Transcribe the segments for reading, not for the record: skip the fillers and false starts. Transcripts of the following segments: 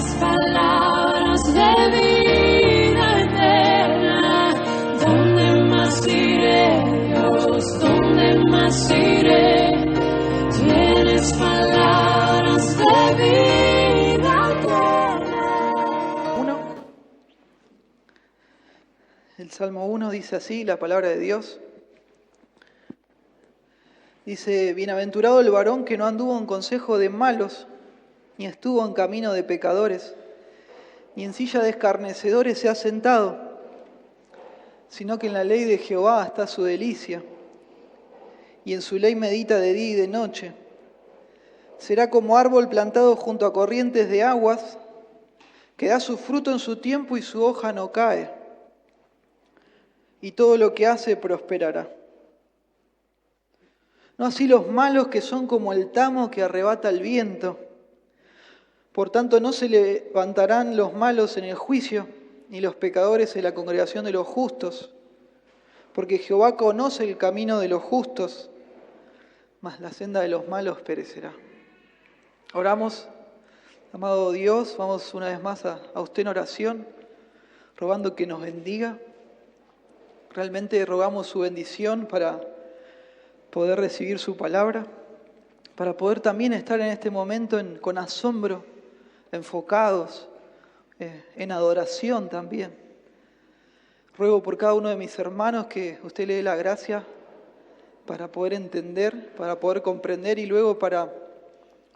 palabras de vida eterna. ¿Dónde más iré, Dios? ¿Dónde más iré? Tienes palabras de vida eterna. El Salmo 1 dice así, la palabra de Dios. Dice, bienaventurado el varón que no anduvo en consejo de malos, ni estuvo en camino de pecadores, ni en silla de escarnecedores se ha sentado, sino que en la ley de Jehová está su delicia, y en su ley medita de día y de noche. Será como árbol plantado junto a corrientes de aguas, que da su fruto en su tiempo y su hoja no cae, y todo lo que hace prosperará. No así los malos, que son como el tamo que arrebata el viento. Por tanto, no se levantarán los malos en el juicio, ni los pecadores en la congregación de los justos, porque Jehová conoce el camino de los justos, mas la senda de los malos perecerá. Oramos, amado Dios, vamos una vez más a usted en oración, rogando que nos bendiga. Realmente rogamos su bendición para poder recibir su palabra, para poder también estar en este momento con asombro, enfocados, en adoración también. Ruego por cada uno de mis hermanos que usted le dé la gracia para poder entender, para poder comprender y luego para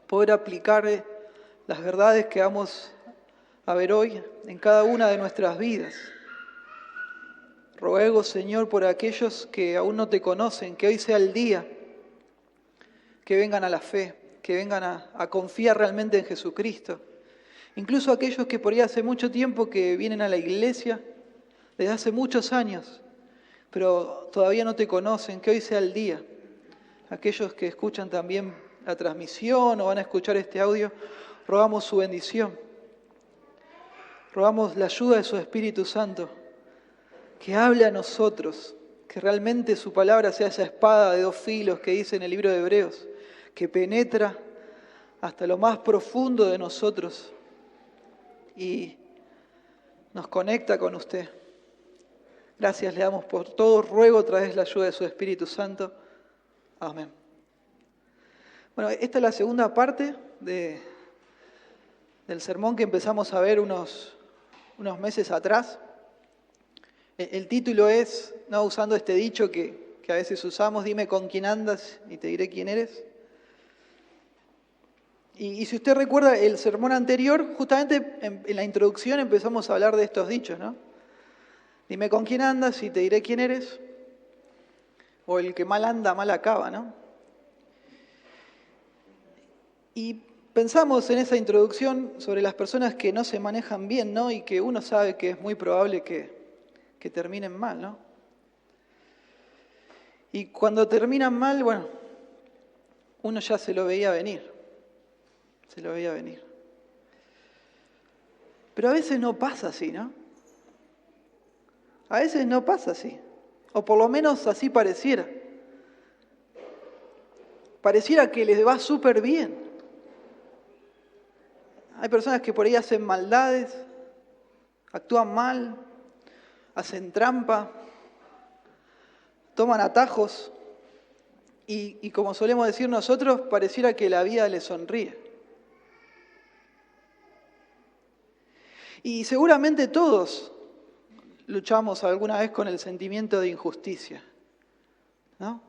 poder aplicar las verdades que vamos a ver hoy en cada una de nuestras vidas. Ruego, Señor, por aquellos que aún no te conocen, que hoy sea el día, que vengan a la fe, que vengan a confiar realmente en Jesucristo. Incluso aquellos que por ahí hace mucho tiempo que vienen a la iglesia, desde hace muchos años, pero todavía no te conocen, que hoy sea el día. Aquellos que escuchan también la transmisión o van a escuchar este audio, rogamos su bendición. Rogamos la ayuda de su Espíritu Santo, que hable a nosotros, que realmente su palabra sea esa espada de dos filos que dice en el libro de Hebreos, que penetra hasta lo más profundo de nosotros y nos conecta con usted. Gracias le damos por todo, ruego a través de la ayuda de su Espíritu Santo. Amén. Bueno, esta es la segunda parte del sermón que empezamos a ver unos meses atrás. El título es, no usando este dicho que a veces usamos, dime con quién andas y te diré quién eres. Y si usted recuerda el sermón anterior, justamente en la introducción empezamos a hablar de estos dichos, ¿no? Dime con quién andas y te diré quién eres. O el que mal anda, mal acaba, ¿no? Y pensamos en esa introducción sobre las personas que no se manejan bien, ¿no? Y que uno sabe que es muy probable que terminen mal, ¿no? Y cuando terminan mal, bueno, uno ya se lo veía venir. Se lo veía venir. Pero a veces no pasa así, ¿no? A veces no pasa así. O por lo menos así pareciera. Pareciera que les va súper bien. Hay personas que por ahí hacen maldades, actúan mal, hacen trampa, toman atajos y como solemos decir nosotros, pareciera que la vida les sonríe. Y seguramente todos luchamos alguna vez con el sentimiento de injusticia, ¿no?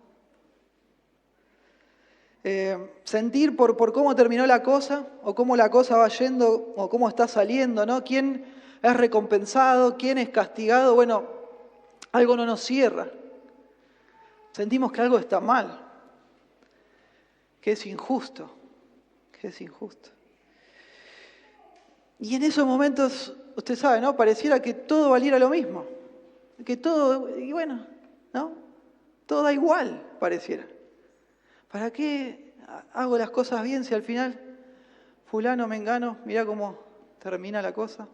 Sentir por cómo terminó la cosa, o cómo la cosa va yendo, o cómo está saliendo, ¿no? ¿Quién es recompensado? ¿Quién es castigado? Bueno, algo no nos cierra. Sentimos que algo está mal, que es injusto, que es injusto. Y en esos momentos, usted sabe, ¿no? Pareciera que todo valiera lo mismo, que todo, y bueno, ¿no? Todo da igual, pareciera. ¿Para qué hago las cosas bien si al final fulano, mengano, mirá cómo termina la cosa?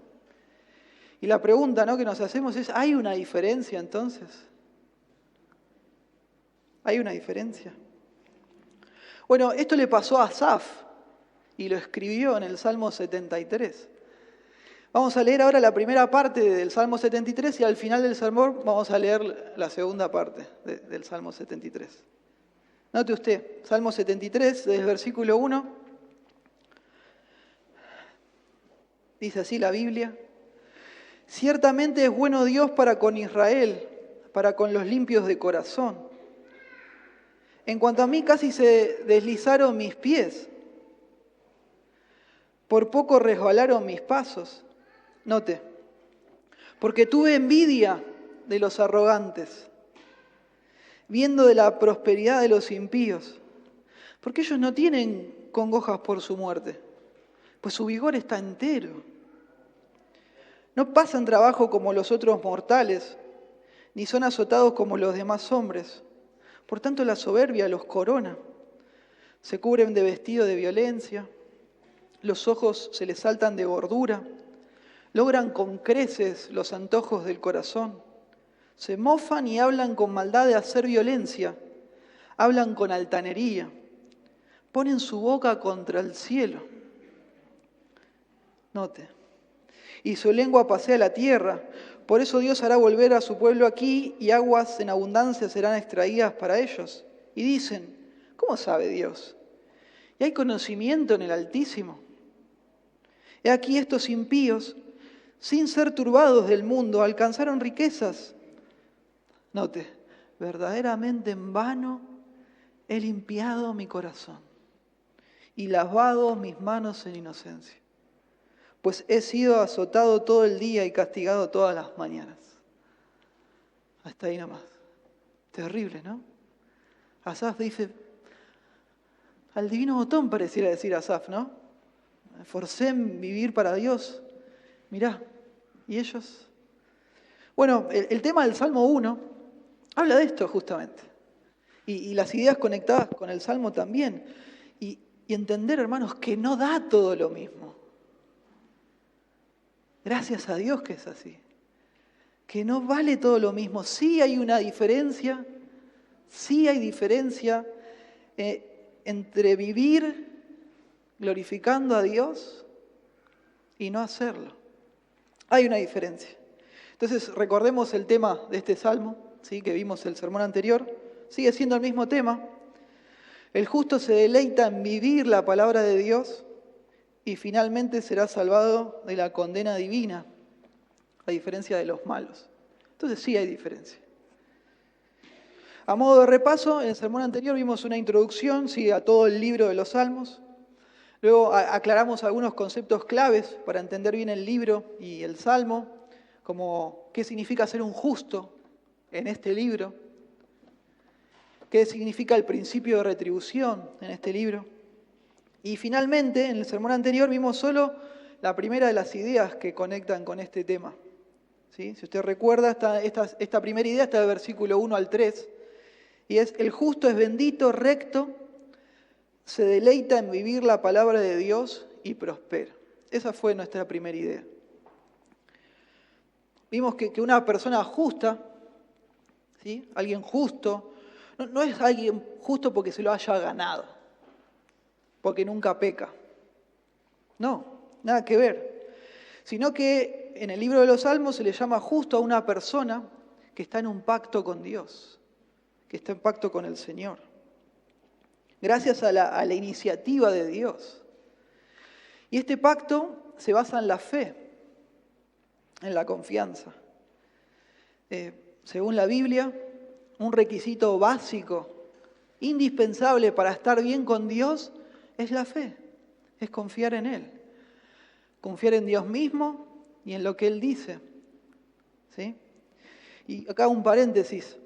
Y la pregunta, ¿no?, que nos hacemos es, ¿hay una diferencia entonces? ¿Hay una diferencia? Bueno, esto le pasó a Asaf y lo escribió en el Salmo 73. Vamos a leer ahora la primera parte del Salmo 73 y al final del sermón vamos a leer la segunda parte del Salmo 73. Note usted, Salmo 73, desde el versículo 1, dice así la Biblia: ciertamente es bueno Dios para con Israel, para con los limpios de corazón. En cuanto a mí, casi se deslizaron mis pies, por poco resbalaron mis pasos. Note, porque tuve envidia de los arrogantes, viendo de la prosperidad de los impíos, porque ellos no tienen congojas por su muerte, pues su vigor está entero. No pasan trabajo como los otros mortales, ni son azotados como los demás hombres. Por tanto, la soberbia los corona. Se cubren de vestido de violencia, los ojos se les saltan de gordura, logran con creces los antojos del corazón. Se mofan y hablan con maldad de hacer violencia, hablan con altanería, ponen su boca contra el cielo. Note, y su lengua pasea la tierra. Por eso Dios hará volver a su pueblo aquí y aguas en abundancia serán extraídas para ellos. Y dicen, ¿cómo sabe Dios? ¿Y hay conocimiento en el Altísimo? He aquí estos impíos, sin ser turbados del mundo, alcanzaron riquezas. Note, verdaderamente en vano he limpiado mi corazón y lavado mis manos en inocencia, pues he sido azotado todo el día y castigado todas las mañanas. Hasta ahí nomás. Terrible, ¿no? Asaf dice, al divino botón pareciera decir Asaf, ¿no? Me esforcé en vivir para Dios. Mirá, ¿y ellos? Bueno, el tema del Salmo 1 habla de esto justamente. Y las ideas conectadas con el Salmo también. Y entender, hermanos, que no da todo lo mismo. Gracias a Dios que es así. Que no vale todo lo mismo. Sí hay una diferencia, entre vivir glorificando a Dios y no hacerlo. Hay una diferencia. Entonces recordemos el tema de este salmo, ¿sí?, que vimos el sermón anterior. Sigue siendo el mismo tema. El justo se deleita en vivir la palabra de Dios y finalmente será salvado de la condena divina, a diferencia de los malos. Entonces sí hay diferencia. A modo de repaso, en el sermón anterior vimos una introducción, ¿sí?, a todo el libro de los Salmos. Luego aclaramos algunos conceptos claves para entender bien el libro y el Salmo, como qué significa ser un justo en este libro, qué significa el principio de retribución en este libro. Y finalmente, en el sermón anterior vimos solo la primera de las ideas que conectan con este tema. ¿Sí? Si usted recuerda, esta primera idea está del versículo 1 al 3, y es: el justo es bendito, recto, se deleita en vivir la palabra de Dios y prospera. Esa fue nuestra primera idea. Vimos que una persona justa, ¿sí?, alguien justo, no es alguien justo porque se lo haya ganado, porque nunca peca. No, nada que ver. Sino que en el libro de los Salmos se le llama justo a una persona que está en un pacto con Dios, que está en pacto con el Señor. Gracias a la iniciativa de Dios. Y este pacto se basa en la fe, en la confianza. Según la Biblia, un requisito básico, indispensable para estar bien con Dios, es la fe, es confiar en Él. Confiar en Dios mismo y en lo que Él dice. ¿Sí? Y acá un paréntesis.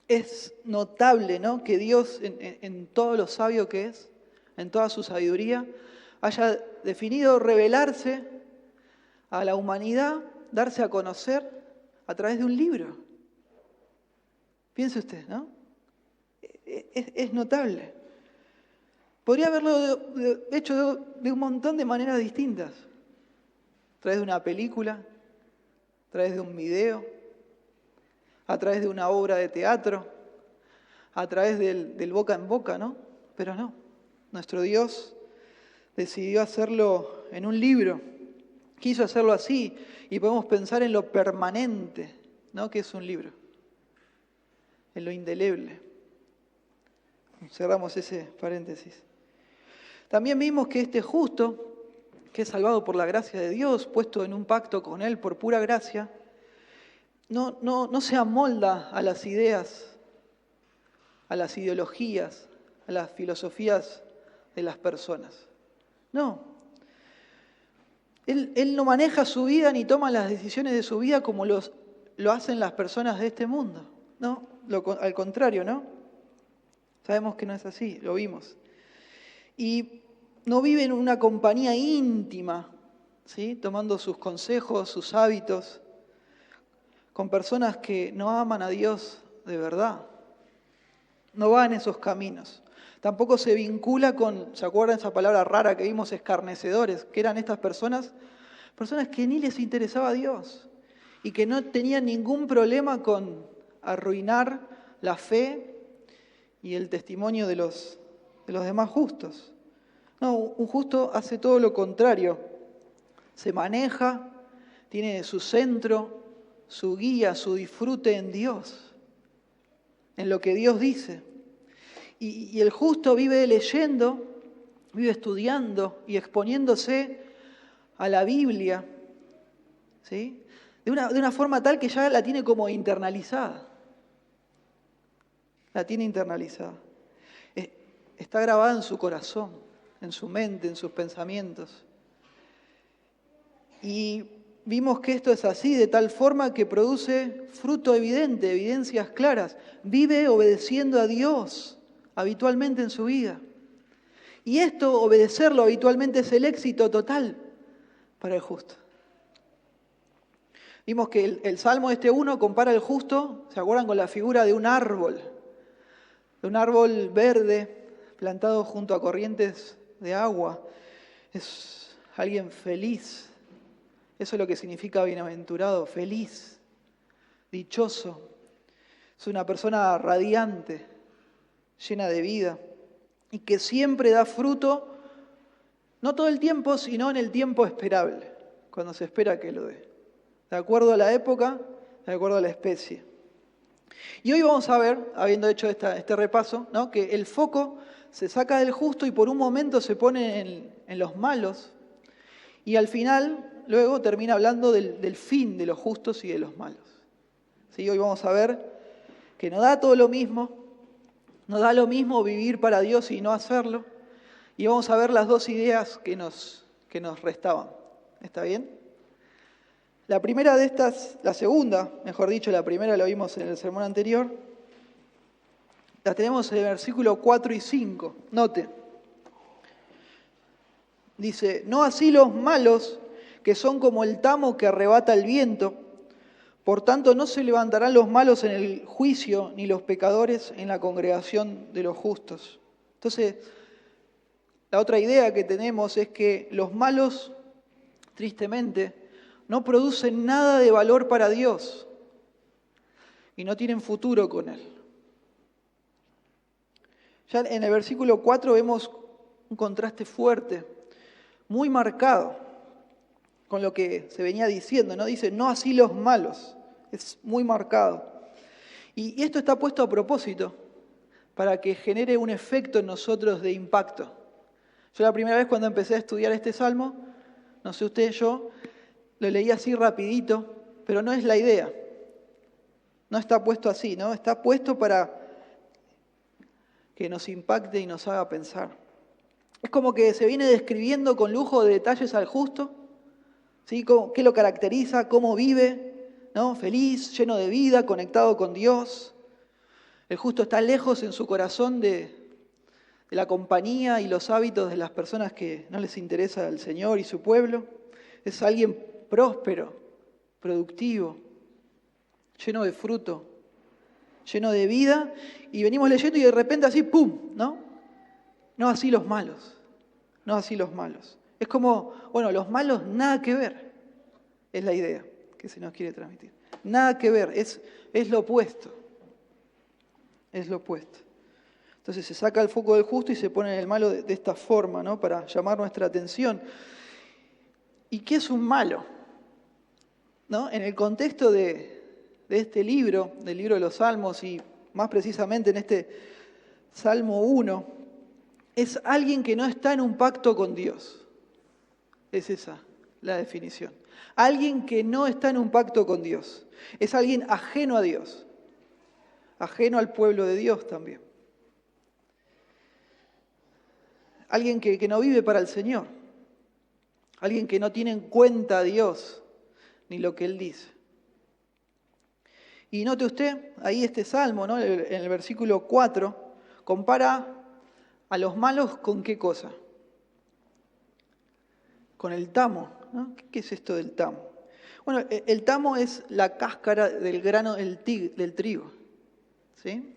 Es notable, ¿no?, que Dios, en todo lo sabio que es, en toda su sabiduría, haya definido revelarse a la humanidad, darse a conocer a través de un libro. Piense usted, ¿no? Es notable. Podría haberlo hecho de un montón de maneras distintas. A través de una película, a través de un video, a través de una obra de teatro, a través del boca en boca, ¿no? Pero no, nuestro Dios decidió hacerlo en un libro, quiso hacerlo así y podemos pensar en lo permanente, ¿no? Que es un libro, en lo indeleble. Cerramos ese paréntesis. También vimos que este justo, que es salvado por la gracia de Dios, puesto en un pacto con Él por pura gracia, no se amolda a las ideas, a las ideologías, a las filosofías de las personas. No. Él no maneja su vida ni toma las decisiones de su vida como lo hacen las personas de este mundo. No, al contrario, ¿no? Sabemos que no es así, lo vimos. Y no vive en una compañía íntima, ¿sí? Tomando sus consejos, sus hábitos, con personas que no aman a Dios de verdad. No va en esos caminos. Tampoco se vincula con, ¿se acuerdan esa palabra rara que vimos, escarnecedores? Que eran estas personas que ni les interesaba a Dios y que no tenían ningún problema con arruinar la fe y el testimonio de los demás justos. No, un justo hace todo lo contrario. Se maneja, tiene su centro, su guía, su disfrute en Dios, en lo que Dios dice. Y el justo vive leyendo, vive estudiando y exponiéndose a la Biblia, ¿sí? De una forma tal que ya la tiene como internalizada. La tiene internalizada. Está grabada en su corazón, en su mente, en sus pensamientos. Y vimos que esto es así, de tal forma que produce fruto evidente, evidencias claras. Vive obedeciendo a Dios habitualmente en su vida. Y esto, obedecerlo habitualmente, es el éxito total para el justo. Vimos que el Salmo 1 compara al justo, ¿se acuerdan? Con la figura de un árbol verde plantado junto a corrientes de agua. Es alguien feliz. Eso es lo que significa bienaventurado, feliz, dichoso. Es una persona radiante, llena de vida y que siempre da fruto, no todo el tiempo, sino en el tiempo esperable, cuando se espera que lo dé. De acuerdo a la época, de acuerdo a la especie. Y hoy vamos a ver, habiendo hecho este repaso, ¿no? Que el foco se saca del justo y por un momento se pone en los malos y al final luego termina hablando del fin de los justos y de los malos. ¿Sí? Hoy vamos a ver que no da todo lo mismo, no da lo mismo vivir para Dios y no hacerlo. Y vamos a ver las dos ideas que nos restaban. ¿Está bien? La primera de estas, la segunda, mejor dicho, la primera la vimos en el sermón anterior, la tenemos en el versículo 4 y 5. Note. Dice, no así los malos, que son como el tamo que arrebata el viento. Por tanto, no se levantarán los malos en el juicio, ni los pecadores en la congregación de los justos. Entonces, la otra idea que tenemos es que los malos, tristemente, no producen nada de valor para Dios y no tienen futuro con Él. Ya en el versículo 4 vemos un contraste fuerte, muy marcado con lo que se venía diciendo, ¿no? Dice, no así los malos, es muy marcado. Y esto está puesto a propósito, para que genere un efecto en nosotros de impacto. Yo la primera vez cuando empecé a estudiar este salmo, no sé usted, yo lo leí así rapidito, pero no es la idea. No está puesto así, ¿no? Está puesto para que nos impacte y nos haga pensar. Es como que se viene describiendo con lujo de detalles al justo, ¿sí? ¿Qué lo caracteriza? ¿Cómo vive? ¿No? Feliz, lleno de vida, conectado con Dios. El justo está lejos en su corazón de la compañía y los hábitos de las personas que no les interesa el Señor y su pueblo. Es alguien próspero, productivo, lleno de fruto, lleno de vida, y venimos leyendo y de repente así, ¡pum!, ¿no? No así los malos, no así los malos. Es como, bueno, los malos nada que ver, es la idea que se nos quiere transmitir. Nada que ver, es lo opuesto, es lo opuesto. Entonces se saca el foco del justo y se pone en el malo de esta forma, ¿no? Para llamar nuestra atención. ¿Y qué es un malo? ¿No? En el contexto de este libro, del libro de los Salmos, y más precisamente en este Salmo 1, es alguien que no está en un pacto con Dios. Es esa la definición. Alguien que no está en un pacto con Dios. Es alguien ajeno a Dios. Ajeno al pueblo de Dios también. Alguien que no vive para el Señor. Alguien que no tiene en cuenta a Dios ni lo que Él dice. Y note usted, ahí este salmo, ¿no? En el versículo 4, compara a los malos con qué cosa. Con el tamo, ¿no? ¿Qué es esto del tamo? Bueno, el tamo es la cáscara del grano del trigo, ¿sí?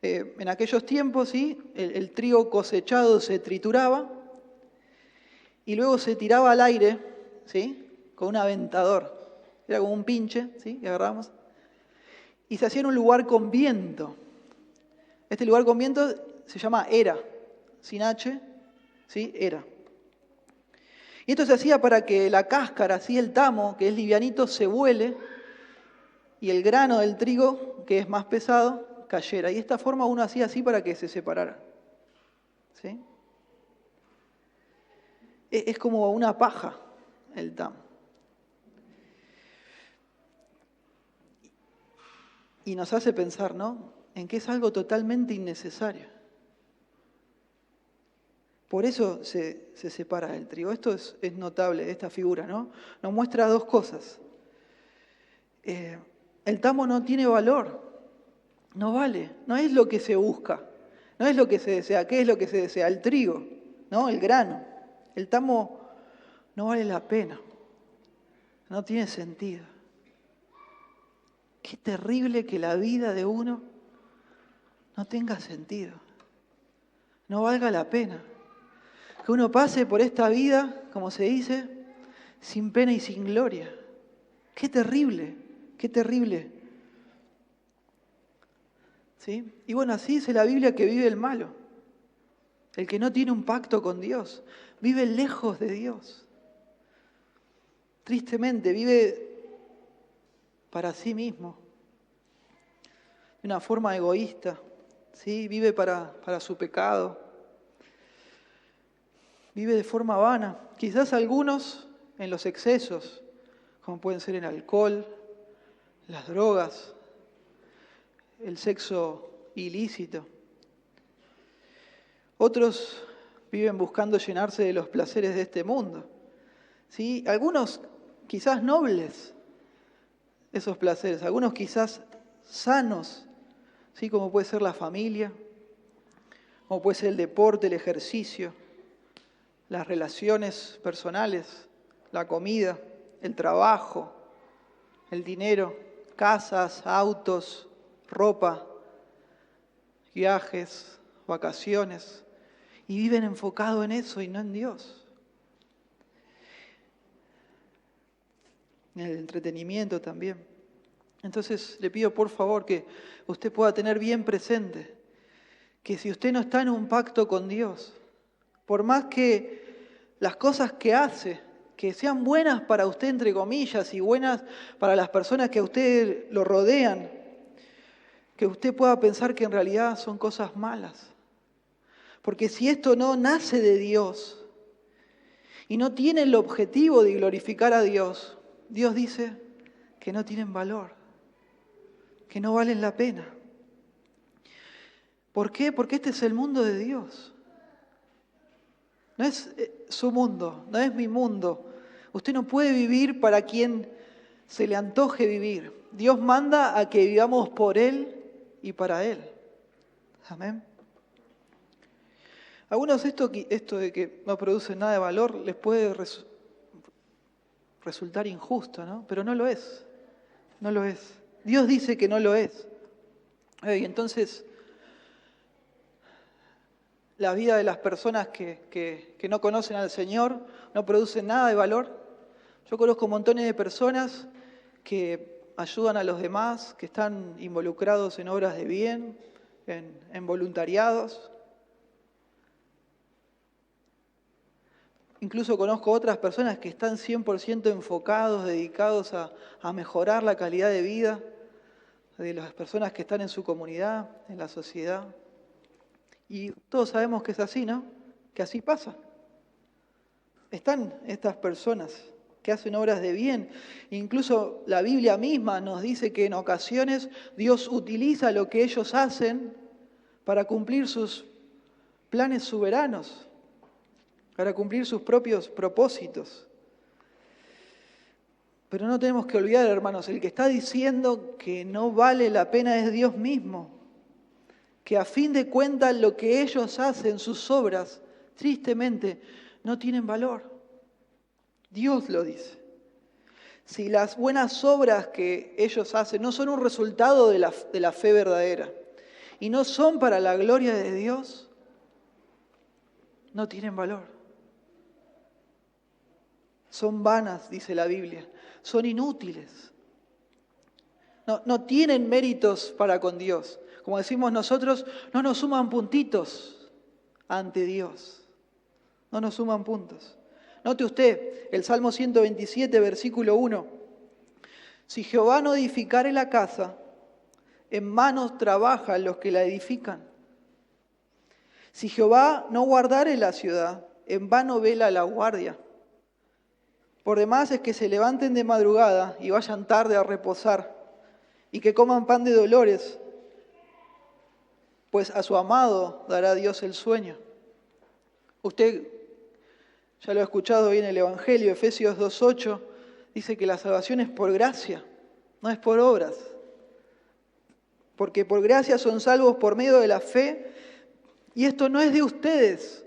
En aquellos tiempos, ¿sí? El trigo cosechado se trituraba y luego se tiraba al aire, ¿sí? Con un aventador. Era como un pinche, ¿sí? Que agarramos. Y se hacía en un lugar con viento. Este lugar con viento se llama era, sin H, ¿sí? Era. Y esto se hacía para que la cáscara, así el tamo, que es livianito, se vuele y el grano del trigo, que es más pesado, cayera. Y de esta forma uno hacía así para que se separara. ¿Sí? Es como una paja el tamo. Y nos hace pensar, ¿no? En que es algo totalmente innecesario. Por eso se separa el trigo. Esto es notable, esta figura, ¿no? Nos muestra dos cosas. El tamo no tiene valor, no vale, no es lo que se busca, no es lo que se desea. ¿Qué es lo que se desea? El trigo, ¿no? El grano. El tamo no vale la pena, no tiene sentido. Qué terrible que la vida de uno no tenga sentido, no valga la pena. Que uno pase por esta vida, como se dice, sin pena y sin gloria. Qué terrible, qué terrible. ¿Sí? Y bueno, así dice la Biblia que vive el malo. El que no tiene un pacto con Dios. Vive lejos de Dios. Tristemente, vive para sí mismo. De una forma egoísta. ¿Sí? Vive para su pecado. Vive de forma vana. Quizás algunos en los excesos, como pueden ser el alcohol, las drogas, el sexo ilícito. Otros viven buscando llenarse de los placeres de este mundo. ¿Sí? Algunos quizás nobles, esos placeres. Algunos quizás sanos, ¿sí? Como puede ser la familia, como puede ser el deporte, el ejercicio, las relaciones personales, la comida, el trabajo, el dinero, casas, autos, ropa, viajes, vacaciones, y viven enfocados en eso y no en Dios. En el entretenimiento también. Entonces le pido por favor que usted pueda tener bien presente que si usted no está en un pacto con Dios, por más que las cosas que hace, que sean buenas para usted entre comillas y buenas para las personas que a usted lo rodean, que usted pueda pensar que en realidad son cosas malas. Porque si esto no nace de Dios y no tiene el objetivo de glorificar a Dios, Dios dice que no tienen valor, que no valen la pena. ¿Por qué? Porque este es el mundo de Dios. No es su mundo, no es mi mundo. Usted no puede vivir para quien se le antoje vivir. Dios manda a que vivamos por Él y para Él. Amén. A algunos esto de que no produce nada de valor les puede resultar injusto, ¿no? Pero no lo es. No lo es. Dios dice que no lo es. Y entonces la vida de las personas que no conocen al Señor no producen nada de valor. Yo conozco montones de personas que ayudan a los demás, que están involucrados en obras de bien, en voluntariados. Incluso conozco otras personas que están 100% enfocados, dedicados a mejorar la calidad de vida de las personas que están en su comunidad, en la sociedad. Y todos sabemos que es así, ¿no? Que así pasa. Están estas personas que hacen obras de bien. Incluso la Biblia misma nos dice que en ocasiones Dios utiliza lo que ellos hacen para cumplir sus planes soberanos, para cumplir sus propios propósitos. Pero no tenemos que olvidar, hermanos, el que está diciendo que no vale la pena es Dios mismo, que a fin de cuentas lo que ellos hacen, sus obras, tristemente, no tienen valor. Dios lo dice. Si las buenas obras que ellos hacen no son un resultado de la fe verdadera y no son para la gloria de Dios, no tienen valor. Son vanas, dice la Biblia, son inútiles. No tienen méritos para con Dios. Como decimos nosotros, no nos suman puntitos ante Dios. No nos suman puntos. Note usted, el Salmo 127, versículo 1. Si Jehová no edificare la casa, en vano trabajan los que la edifican. Si Jehová no guardare la ciudad, en vano vela la guardia. Por demás es que se levanten de madrugada y vayan tarde a reposar, y que coman pan de dolores, pues a su amado dará Dios el sueño. Usted ya lo ha escuchado hoy en el Evangelio, Efesios 2:8, dice que la salvación es por gracia, no es por obras. Porque por gracia son salvos por medio de la fe, y esto no es de ustedes,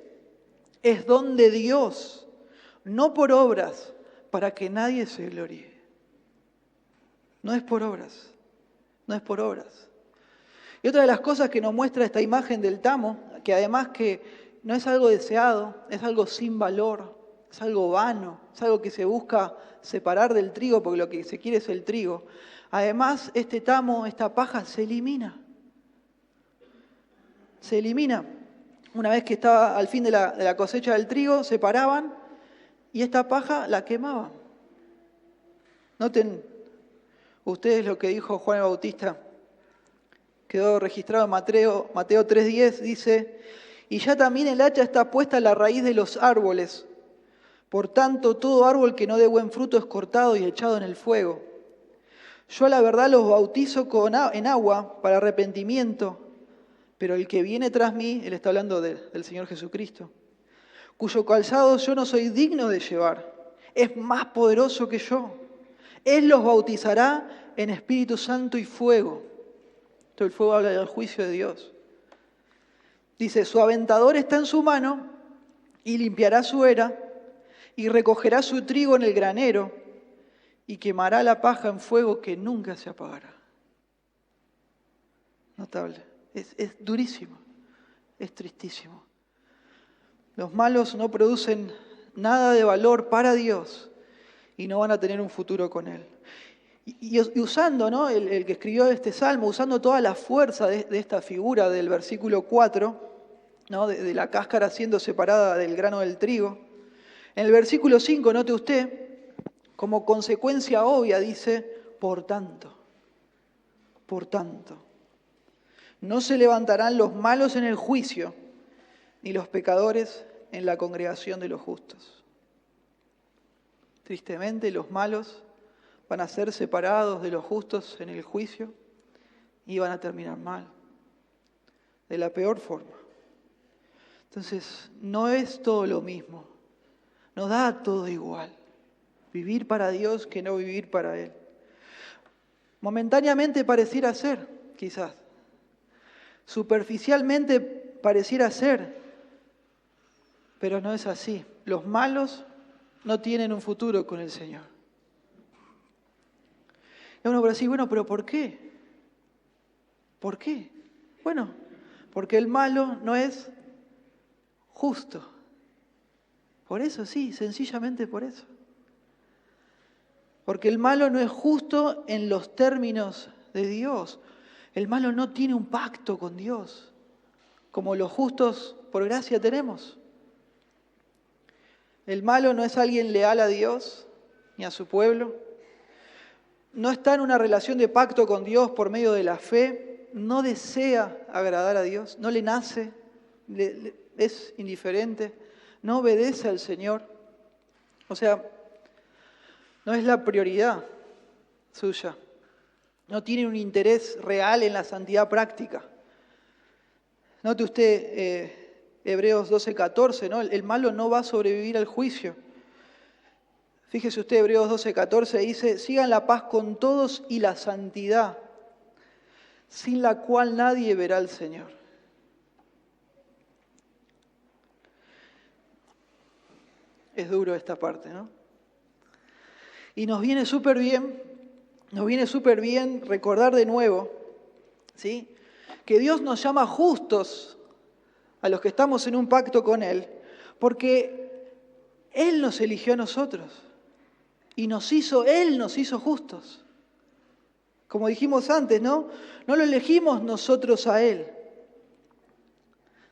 es don de Dios, no por obras, para que nadie se gloríe. No es por obras, no es por obras. Y otra de las cosas que nos muestra esta imagen del tamo, que además que no es algo deseado, es algo sin valor, es algo vano, es algo que se busca separar del trigo porque lo que se quiere es el trigo. Además, este tamo, esta paja se elimina. Se elimina. Una vez que estaba al fin de la cosecha del trigo, se paraban y esta paja la quemaban. Noten ustedes lo que dijo Juan el Bautista. Quedó registrado en Mateo 3:10, dice: y ya también el hacha está puesta a la raíz de los árboles. Por tanto, todo árbol que no dé buen fruto es cortado y echado en el fuego. Yo a la verdad los bautizo en agua para arrepentimiento, pero el que viene tras mí, él está hablando del Señor Jesucristo, cuyo calzado yo no soy digno de llevar, es más poderoso que yo. Él los bautizará en Espíritu Santo y fuego. Todo el fuego habla del juicio de Dios. Dice, su aventador está en su mano y limpiará su era y recogerá su trigo en el granero y quemará la paja en fuego que nunca se apagará. Notable. Es durísimo. Es tristísimo. Los malos no producen nada de valor para Dios y no van a tener un futuro con Él. Y usando, ¿no? el que escribió este salmo, usando toda la fuerza de esta figura del versículo 4, ¿no? de la cáscara siendo separada del grano del trigo. En el versículo 5, note usted, como consecuencia obvia dice, por tanto, no se levantarán los malos en el juicio, ni los pecadores en la congregación de los justos. Tristemente, los malos van a ser separados de los justos en el juicio y van a terminar mal, de la peor forma. Entonces, no es todo lo mismo, no da todo igual, vivir para Dios que no vivir para Él. Momentáneamente pareciera ser, quizás, superficialmente pareciera ser, pero no es así. Los malos no tienen un futuro con el Señor. Y uno puede decir, bueno, pero ¿por qué? ¿Por qué? Bueno, porque el malo no es justo. Por eso, sí, sencillamente por eso. Porque el malo no es justo en los términos de Dios. El malo no tiene un pacto con Dios, como los justos por gracia tenemos. El malo no es alguien leal a Dios ni a su pueblo. No está en una relación de pacto con Dios por medio de la fe. No desea agradar a Dios. No le nace. Es indiferente. No obedece al Señor. O sea, no es la prioridad suya. No tiene un interés real en la santidad práctica. Note usted Hebreos 12:14, ¿no? El malo no va a sobrevivir al juicio. Fíjese usted, Hebreos 12:14 dice, sigan la paz con todos y la santidad, sin la cual nadie verá al Señor. Es duro esta parte, ¿no? Y nos viene súper bien recordar de nuevo, ¿sí?, que Dios nos llama justos a los que estamos en un pacto con Él, porque Él nos eligió a nosotros y Él nos hizo justos. Como dijimos antes, ¿no? No lo elegimos nosotros a Él.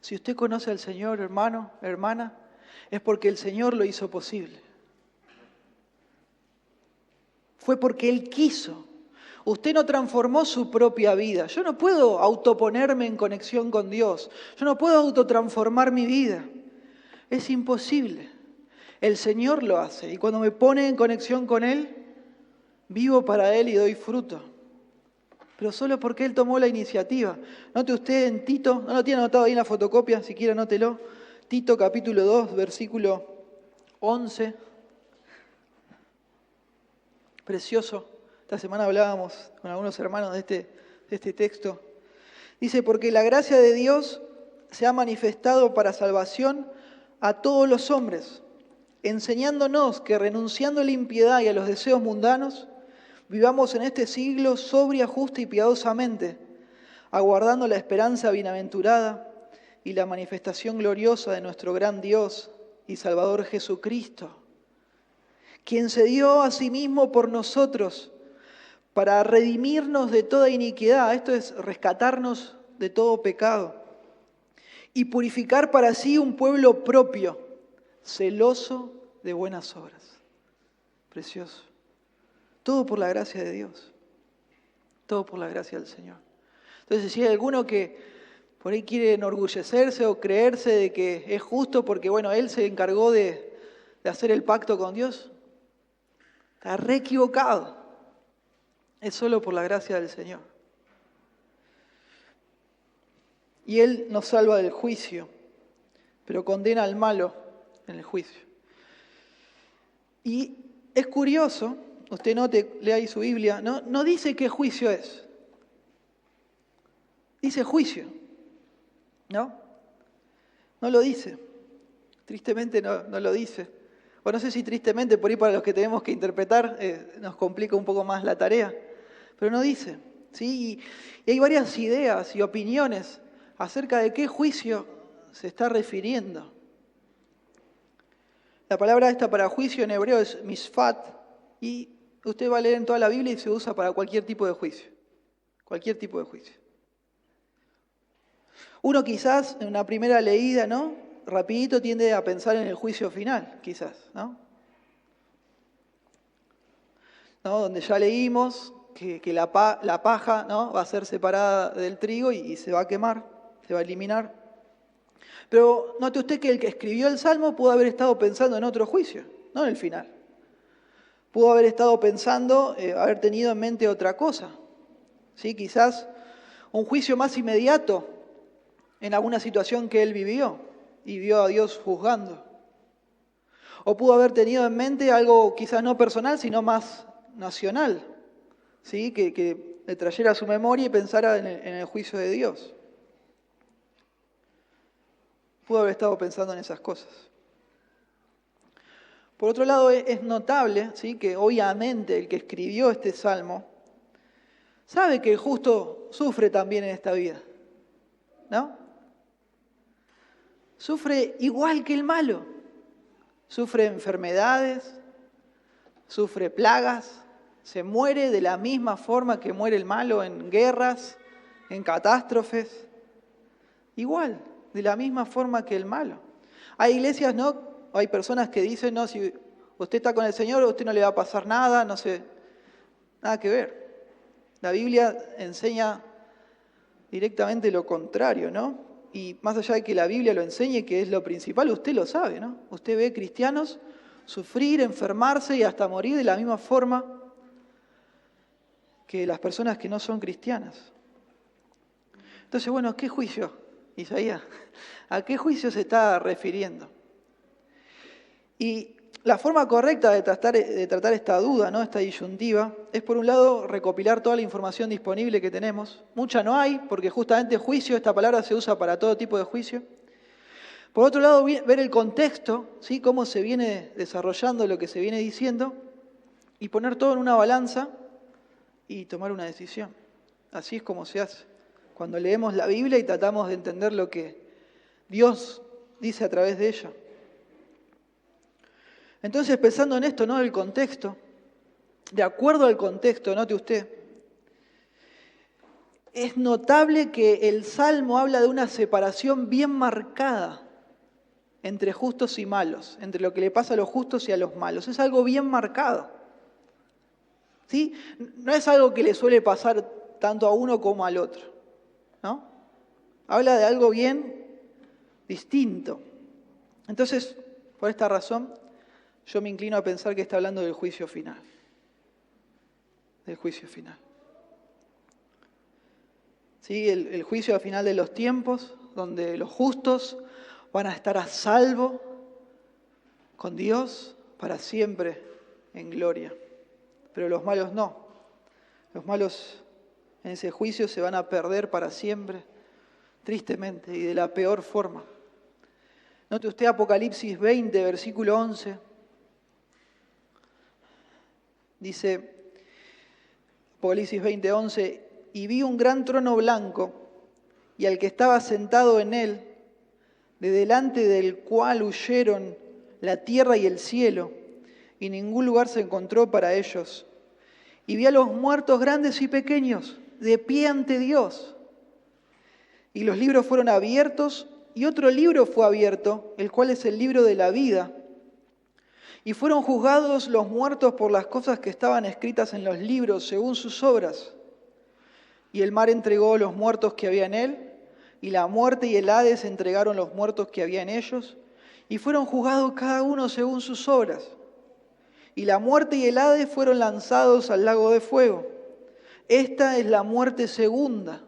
Si usted conoce al Señor, hermano, hermana, es porque el Señor lo hizo posible. Fue porque Él quiso. Usted no transformó su propia vida. Yo no puedo autoponerme en conexión con Dios. Yo no puedo autotransformar mi vida. Es imposible. El Señor lo hace. Y cuando me pone en conexión con Él, vivo para Él y doy fruto. Pero solo porque Él tomó la iniciativa. Note usted en Tito, no lo tiene anotado ahí en la fotocopia, si quiere anótelo. Tito capítulo 2, versículo 11. Precioso. Esta semana hablábamos con algunos hermanos de este texto. Dice, porque la gracia de Dios se ha manifestado para salvación a todos los hombres, enseñándonos que renunciando a la impiedad y a los deseos mundanos, vivamos en este siglo sobria, justa y piadosamente, aguardando la esperanza bienaventurada y la manifestación gloriosa de nuestro gran Dios y Salvador Jesucristo, quien se dio a sí mismo por nosotros para redimirnos de toda iniquidad, esto es rescatarnos de todo pecado, y purificar para sí un pueblo propio, celoso de buenas obras. Precioso. Todo por la gracia de Dios. Todo por la gracia del Señor. Entonces, si hay alguno que por ahí quiere enorgullecerse o creerse de que es justo porque, bueno, él se encargó de hacer el pacto con Dios, está re equivocado. Es solo por la gracia del Señor. Y Él nos salva del juicio, pero condena al malo en el juicio. Y es curioso, usted note, lea ahí su Biblia, no dice qué juicio es. Dice juicio, ¿no? No lo dice. Tristemente no lo dice. Bueno, no sé si tristemente, por ahí para los que tenemos que interpretar, nos complica un poco más la tarea. Pero no dice, ¿sí? Y hay varias ideas y opiniones acerca de qué juicio se está refiriendo. La palabra esta para juicio en hebreo es mishpat, y usted va a leer en toda la Biblia y se usa para cualquier tipo de juicio. Cualquier tipo de juicio. Uno quizás en una primera leída, ¿no?, rapidito tiende a pensar en el juicio final, quizás, ¿no? Donde ya leímos que la paja, ¿no?, va a ser separada del trigo y se va a quemar, se va a eliminar. Pero note usted que el que escribió el Salmo pudo haber estado pensando en otro juicio, no en el final. Pudo haber estado pensando, haber tenido en mente otra cosa. ¿Sí? Quizás un juicio más inmediato en alguna situación que él vivió y vio a Dios juzgando. O pudo haber tenido en mente algo quizás no personal, sino más nacional, ¿sí? Que le trayera a su memoria y pensara en el juicio de Dios. Pudo haber estado pensando en esas cosas. Por otro lado, es notable, ¿sí?, que obviamente el que escribió este salmo sabe que el justo sufre también en esta vida, ¿no? Sufre igual que el malo. Sufre enfermedades, sufre plagas, se muere de la misma forma que muere el malo en guerras, en catástrofes. Igual, de la misma forma que el malo. Hay iglesias, ¿no?, Hay personas que dicen, no, si usted está con el Señor, a usted no le va a pasar nada, no sé, nada que ver. La Biblia enseña directamente lo contrario, ¿no? Y más allá de que la Biblia lo enseñe, que es lo principal, usted lo sabe, ¿no? Usted ve cristianos sufrir, enfermarse y hasta morir de la misma forma que las personas que no son cristianas. Entonces, bueno, ¿qué juicio, Isaías? ¿A qué juicio se está refiriendo? Y la forma correcta de tratar esta duda, ¿no? Esta disyuntiva, es por un lado recopilar toda la información disponible que tenemos. Mucha no hay, porque justamente juicio, esta palabra se usa para todo tipo de juicio. Por otro lado, ver el contexto, ¿sí? Cómo se viene desarrollando lo que se viene diciendo, y poner todo en una balanza y tomar una decisión. Así es como se hace. Cuando leemos la Biblia y tratamos de entender lo que Dios dice a través de ella. Entonces, pensando en esto, ¿no? El contexto, de acuerdo al contexto, note usted, es notable que el Salmo habla de una separación bien marcada entre justos y malos, entre lo que le pasa a los justos y a los malos. Es algo bien marcado. ¿Sí? No es algo que le suele pasar tanto a uno como al otro, ¿no? Habla de algo bien distinto. Entonces, por esta razón, yo me inclino a pensar que está hablando del juicio final. Del juicio final. ¿Sí? El juicio al final de los tiempos, donde los justos van a estar a salvo con Dios para siempre en gloria. Pero los malos no. Los malos en ese juicio se van a perder para siempre, tristemente y de la peor forma. Note usted Apocalipsis 20, versículo 11. Dice Apocalipsis 20, 11, y vi un gran trono blanco y al que estaba sentado en él, de delante del cual huyeron la tierra y el cielo, y ningún lugar se encontró para ellos. Y vi a los muertos grandes y pequeños, de pie ante Dios. Y los libros fueron abiertos, y otro libro fue abierto, el cual es el libro de la vida. Y fueron juzgados los muertos por las cosas que estaban escritas en los libros, según sus obras. Y el mar entregó los muertos que había en él, y la muerte y el Hades entregaron los muertos que había en ellos, y fueron juzgados cada uno según sus obras. Y la muerte y el Hades fueron lanzados al lago de fuego. Esta es la muerte segunda.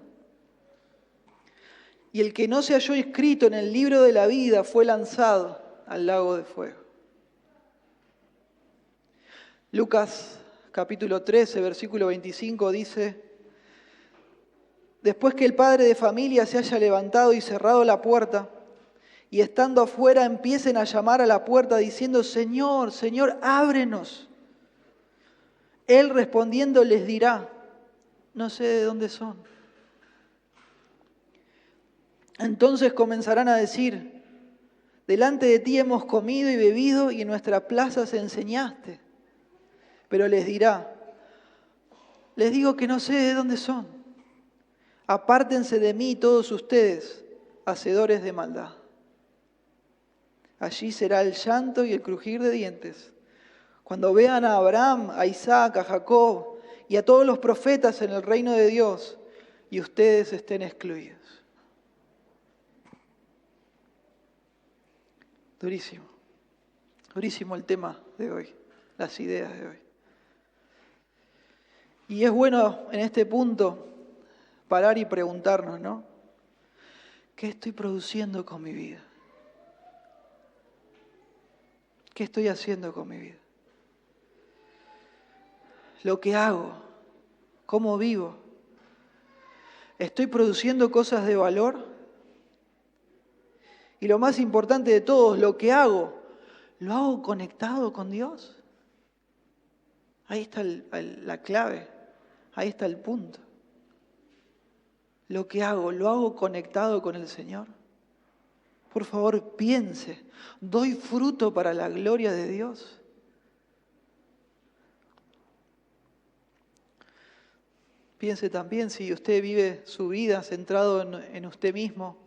Y el que no se halló escrito en el libro de la vida fue lanzado al lago de fuego. Lucas capítulo 13, versículo 25 dice: después que el padre de familia se haya levantado y cerrado la puerta, y estando afuera empiecen a llamar a la puerta diciendo: Señor, Señor, ábrenos. Él respondiendo les dirá: no sé de dónde son. Entonces comenzarán a decir: delante de ti hemos comido y bebido y en nuestras plazas enseñaste. Pero les dirá: les digo que no sé de dónde son. Apártense de mí todos ustedes, hacedores de maldad. Allí será el llanto y el crujir de dientes, cuando vean a Abraham, a Isaac, a Jacob y a todos los profetas en el reino de Dios, y ustedes estén excluidos. Durísimo, durísimo el tema de hoy, las ideas de hoy. Y es bueno en este punto parar y preguntarnos, ¿no? ¿Qué estoy produciendo con mi vida? ¿Qué estoy haciendo con mi vida? Lo que hago, cómo vivo. ¿Estoy produciendo cosas de valor? Y lo más importante de todo, lo que hago, ¿lo hago conectado con Dios? Ahí está la clave, ahí está el punto. Lo que hago, ¿lo hago conectado con el Señor? Por favor, piense, ¿doy fruto para la gloria de Dios? Piense también si usted vive su vida centrado en usted mismo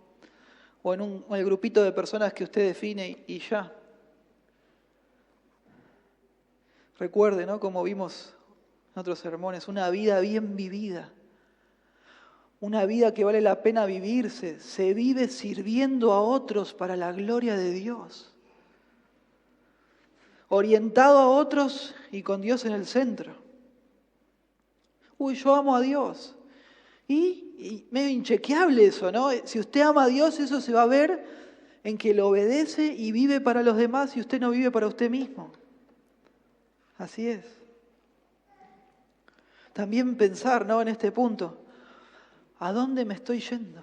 o en el grupito de personas que usted define y ya. Recuerde, ¿no? Como vimos en otros sermones, una vida bien vivida. Una vida que vale la pena vivirse. Se vive sirviendo a otros para la gloria de Dios. Orientado a otros y con Dios en el centro. Uy, yo amo a Dios. Y medio inchequeable eso, ¿no? Si usted ama a Dios, eso se va a ver en que lo obedece y vive para los demás y usted no vive para usted mismo. Así es. También pensar, ¿no? En este punto, ¿a dónde me estoy yendo?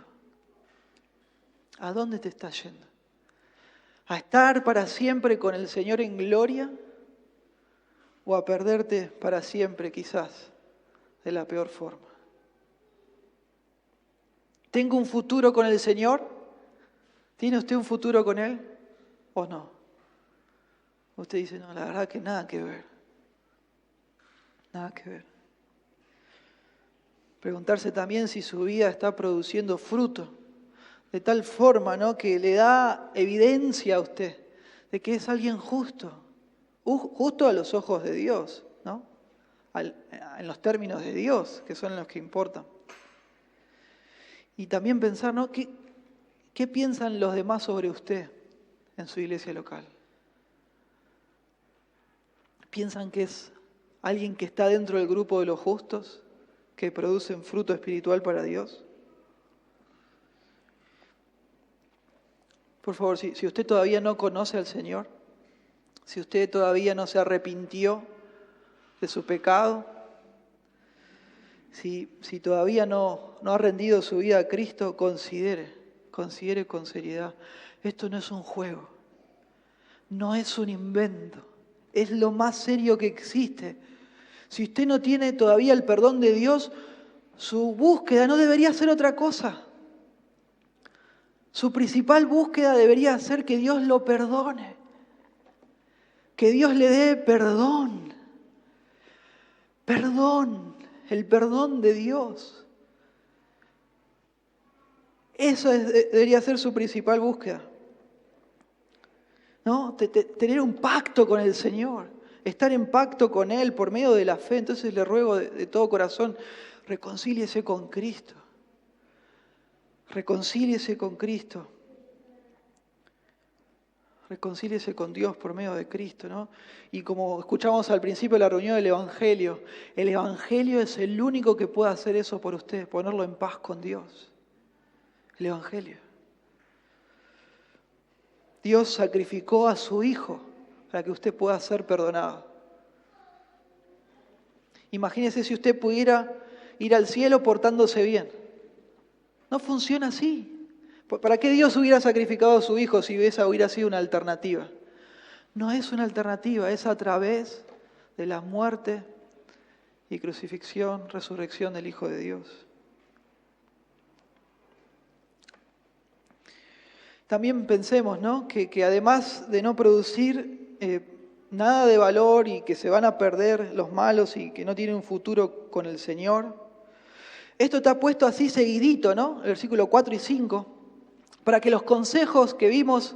¿A dónde te estás yendo? ¿A estar para siempre con el Señor en gloria? ¿O a perderte para siempre quizás de la peor forma? ¿Tengo un futuro con el Señor? ¿Tiene usted un futuro con Él o no? Usted dice, no, la verdad que nada que ver. Nada que ver. Preguntarse también si su vida está produciendo fruto, de tal forma, ¿no?, que le da evidencia a usted de que es alguien justo, justo a los ojos de Dios, ¿no? En los términos de Dios, que son los que importan. Y también pensar, ¿no?, ¿qué piensan los demás sobre usted en su iglesia local? ¿Piensan que es alguien que está dentro del grupo de los justos, que producen fruto espiritual para Dios? Por favor, si usted todavía no conoce al Señor, si usted todavía no se arrepintió de su pecado, si todavía no ha rendido su vida a Cristo, considere con seriedad. Esto no es un juego, no es un invento, es lo más serio que existe. Si usted no tiene todavía el perdón de Dios, su búsqueda no debería ser otra cosa. Su principal búsqueda debería ser que Dios lo perdone, que Dios le dé perdón. Perdón, el perdón de Dios. Eso debería ser su principal búsqueda, ¿no? Tener un pacto con el Señor, estar en pacto con Él por medio de la fe. Entonces le ruego de todo corazón, reconcíliese con Cristo. Reconcíliese con Cristo. Reconcíliese con Dios por medio de Cristo, ¿no? Y como escuchamos al principio de la reunión del Evangelio, el Evangelio es el único que puede hacer eso por usted, ponerlo en paz con Dios. El Evangelio. Dios sacrificó a su Hijo para que usted pueda ser perdonado. Imagínese si usted pudiera ir al cielo portándose bien. No funciona así. ¿Para qué Dios hubiera sacrificado a su Hijo si esa hubiera sido una alternativa? No es una alternativa, es a través de la muerte y crucifixión, resurrección del Hijo de Dios. También pensemos, ¿no?, que además de no producir nada de valor y que se van a perder los malos y que no tienen un futuro con el Señor, esto está puesto así seguidito, ¿no? El versículo 4 y 5, para que los consejos que vimos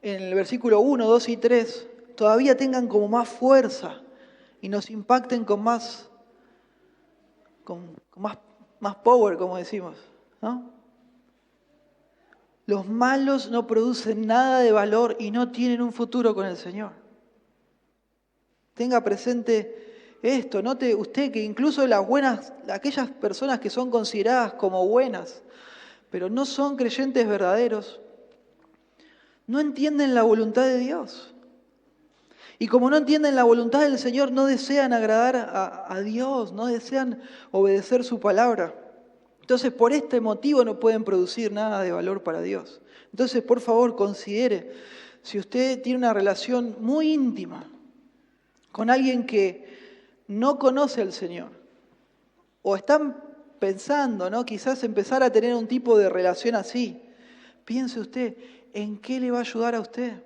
en el versículo 1, 2 y 3 todavía tengan como más fuerza y nos impacten con más power, como decimos, ¿no? Los malos no producen nada de valor y no tienen un futuro con el Señor. Tenga presente esto, note usted que incluso aquellas personas que son consideradas como buenas, pero no son creyentes verdaderos, no entienden la voluntad de Dios. Y como no entienden la voluntad del Señor, no desean agradar a Dios, no desean obedecer su palabra. Entonces, por este motivo no pueden producir nada de valor para Dios. Entonces, por favor, considere, si usted tiene una relación muy íntima con alguien que no conoce al Señor, o están pensando, ¿no?, quizás empezar a tener un tipo de relación así, piense usted, ¿en qué le va a ayudar a usted?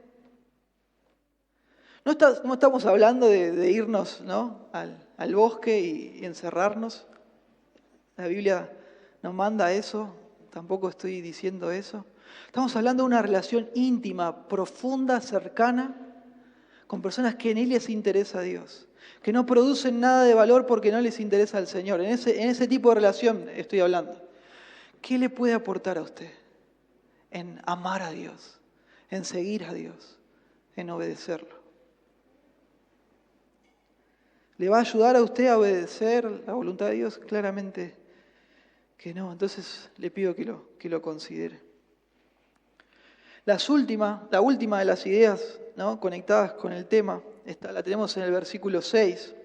No estamos hablando de irnos, ¿no?, al bosque y encerrarnos. La Biblia no manda eso, tampoco estoy diciendo eso. Estamos hablando de una relación íntima, profunda, cercana, con personas que ni les interesa a Dios, que no producen nada de valor porque no les interesa al Señor. En ese tipo de relación estoy hablando. ¿Qué le puede aportar a usted en amar a Dios, en seguir a Dios, en obedecerlo? ¿Le va a ayudar a usted a obedecer la voluntad de Dios? Claramente que no. Entonces le pido que lo considere. La última de las ideas, ¿no?, conectadas con el tema, la tenemos en el versículo 6.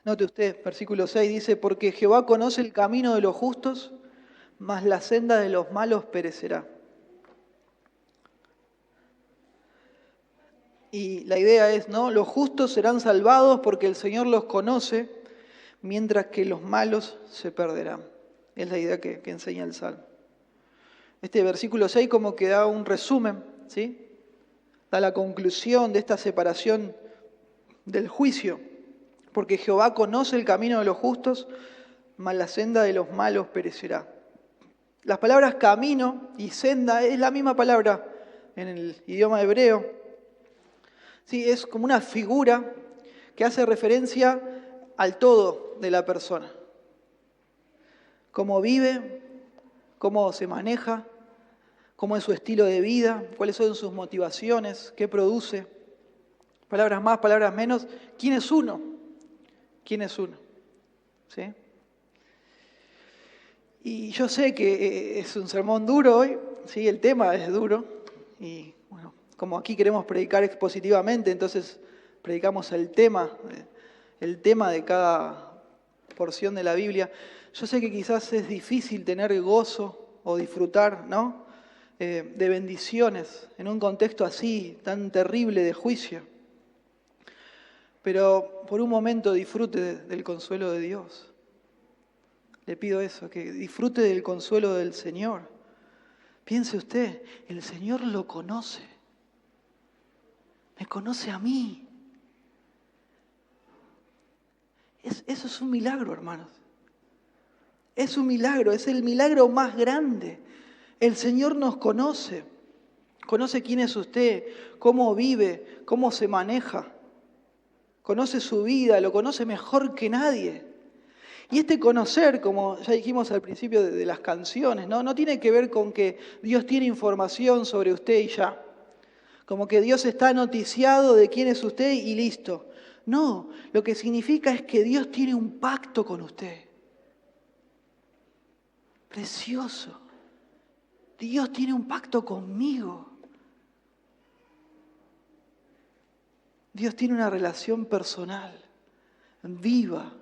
Note usted, versículo 6 dice, porque Jehová conoce el camino de los justos, mas la senda de los malos perecerá. Y la idea es, ¿no?, los justos serán salvados porque el Señor los conoce, mientras que los malos se perderán. Es la idea que enseña el Salmo. Este versículo 6 como que da un resumen, ¿sí? Da la conclusión de esta separación del juicio. Porque Jehová conoce el camino de los justos, mas la senda de los malos perecerá. Las palabras camino y senda es la misma palabra en el idioma hebreo. Sí, es como una figura que hace referencia al todo de la persona. Cómo vive, cómo se maneja, cómo es su estilo de vida, cuáles son sus motivaciones, qué produce. Palabras más, palabras menos. ¿Quién es uno? ¿Quién es uno? ¿Sí? Y yo sé que es un sermón duro hoy, ¿sí? El tema es duro. Y bueno, como aquí queremos predicar expositivamente, entonces predicamos el tema de cada porción de la Biblia. Yo sé que quizás es difícil tener gozo o disfrutar, ¿no?, de bendiciones en un contexto así, tan terrible de juicio. Pero por un momento disfrute del consuelo de Dios. Le pido eso, que disfrute del consuelo del Señor. Piense usted, el Señor lo conoce. Me conoce a mí. Eso es un milagro, hermanos. Es un milagro, es el milagro más grande. El Señor nos conoce. Conoce quién es usted, cómo vive, cómo se maneja. Conoce su vida, lo conoce mejor que nadie. Y este conocer, como ya dijimos al principio de las canciones, no tiene que ver con que Dios tiene información sobre usted y ya. Como que Dios está noticiado de quién es usted y listo. No, lo que significa es que Dios tiene un pacto con usted. Precioso. Dios tiene un pacto conmigo. Dios tiene una relación personal, viva,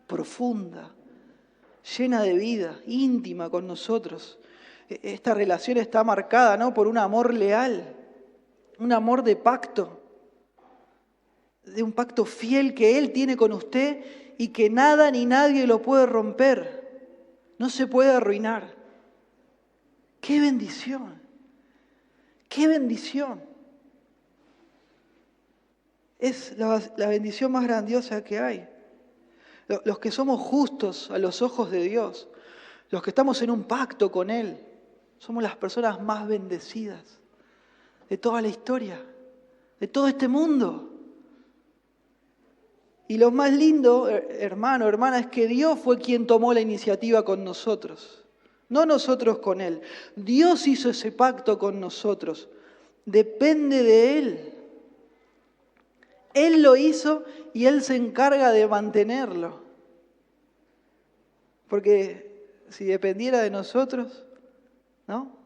profunda, llena de vida, íntima con nosotros. Esta relación está marcada, ¿no?, por un amor leal, un amor de pacto, de un pacto fiel que Él tiene con usted y que nada ni nadie lo puede romper, no se puede arruinar. ¡Qué bendición! ¡Qué bendición! Es la bendición más grandiosa que hay. Los que somos justos a los ojos de Dios, los que estamos en un pacto con Él, somos las personas más bendecidas de toda la historia, de todo este mundo. Y lo más lindo, hermano, hermana, es que Dios fue quien tomó la iniciativa con nosotros, no nosotros con Él. Dios hizo ese pacto con nosotros, depende de Él. Él lo hizo y Él se encarga de mantenerlo. Porque si dependiera de nosotros, ¿no?,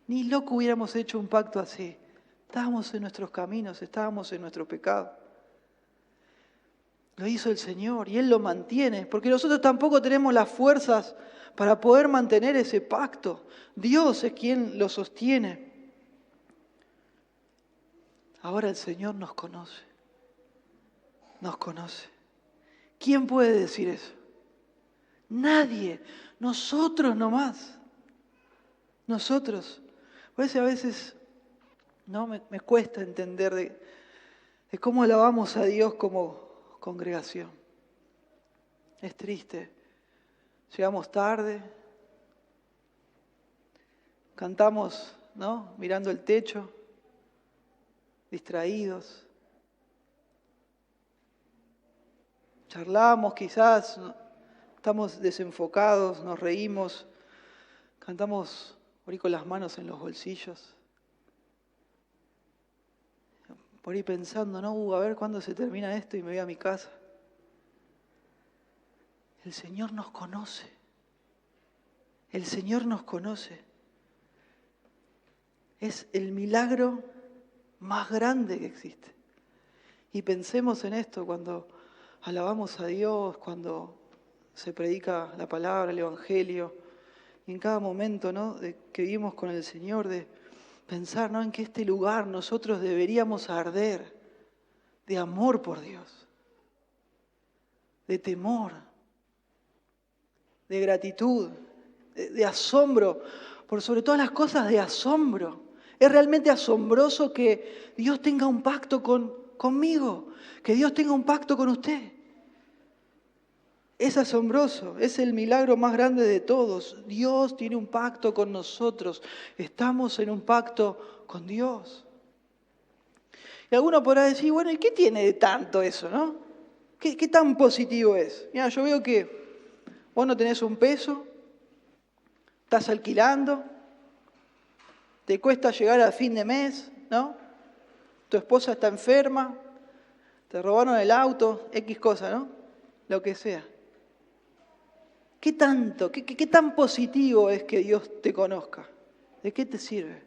ni loco hubiéramos hecho un pacto así. Estábamos en nuestros caminos, estábamos en nuestro pecado. Lo hizo el Señor y Él lo mantiene, porque nosotros tampoco tenemos las fuerzas para poder mantener ese pacto. Dios es quien lo sostiene. Ahora el Señor nos conoce. Nos conoce. ¿Quién puede decir eso? Nadie. Nosotros nomás. Nosotros. Por eso a veces no me cuesta entender de cómo alabamos a Dios como congregación. Es triste. Llegamos tarde. Cantamos ¿no? Mirando el techo, distraídos. Charlamos quizás, estamos desenfocados, nos reímos, cantamos por ahí con las manos en los bolsillos. Por ahí pensando, no, a ver cuándo se termina esto y me voy a mi casa. El Señor nos conoce. El Señor nos conoce. Es el milagro más grande que existe. Y pensemos en esto cuando alabamos a Dios, cuando se predica la palabra, el Evangelio, y en cada momento, ¿no?, que vivimos con el Señor, de pensar, ¿no?, en que este lugar nosotros deberíamos arder de amor por Dios, de temor, de gratitud, de asombro, por sobre todas las cosas de asombro. Es realmente asombroso que Dios tenga un pacto conmigo, que Dios tenga un pacto con usted. Es asombroso, es el milagro más grande de todos. Dios tiene un pacto con nosotros, estamos en un pacto con Dios. Y alguno podrá decir, bueno, ¿y qué tiene de tanto eso, no? ¿Qué tan positivo es? Mira, yo veo que vos no tenés un peso, estás alquilando, te cuesta llegar a fin de mes, ¿no? Tu esposa está enferma, te robaron el auto, X cosa, ¿no? Lo que sea. ¿Qué tanto, qué tan positivo es que Dios te conozca? ¿De qué te sirve?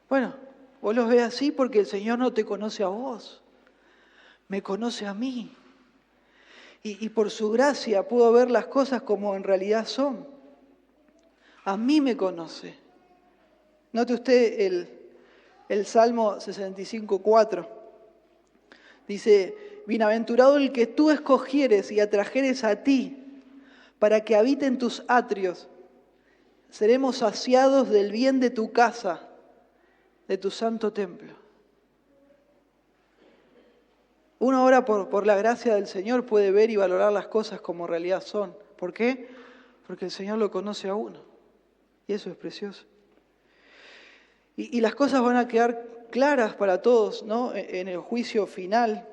Bueno, vos los ves así porque el Señor no te conoce a vos, me conoce a mí. Y por su gracia puedo ver las cosas como en realidad son. A mí me conoce. Note usted el Salmo 65:4. Dice, bienaventurado el que tú escogieres y atrajeres a ti, para que habite en tus atrios. Seremos saciados del bien de tu casa, de tu santo templo. Uno ahora por la gracia del Señor puede ver y valorar las cosas como en realidad son. ¿Por qué? Porque el Señor lo conoce a uno. Y eso es precioso. Y las cosas van a quedar claras para todos, ¿no?, en el juicio final.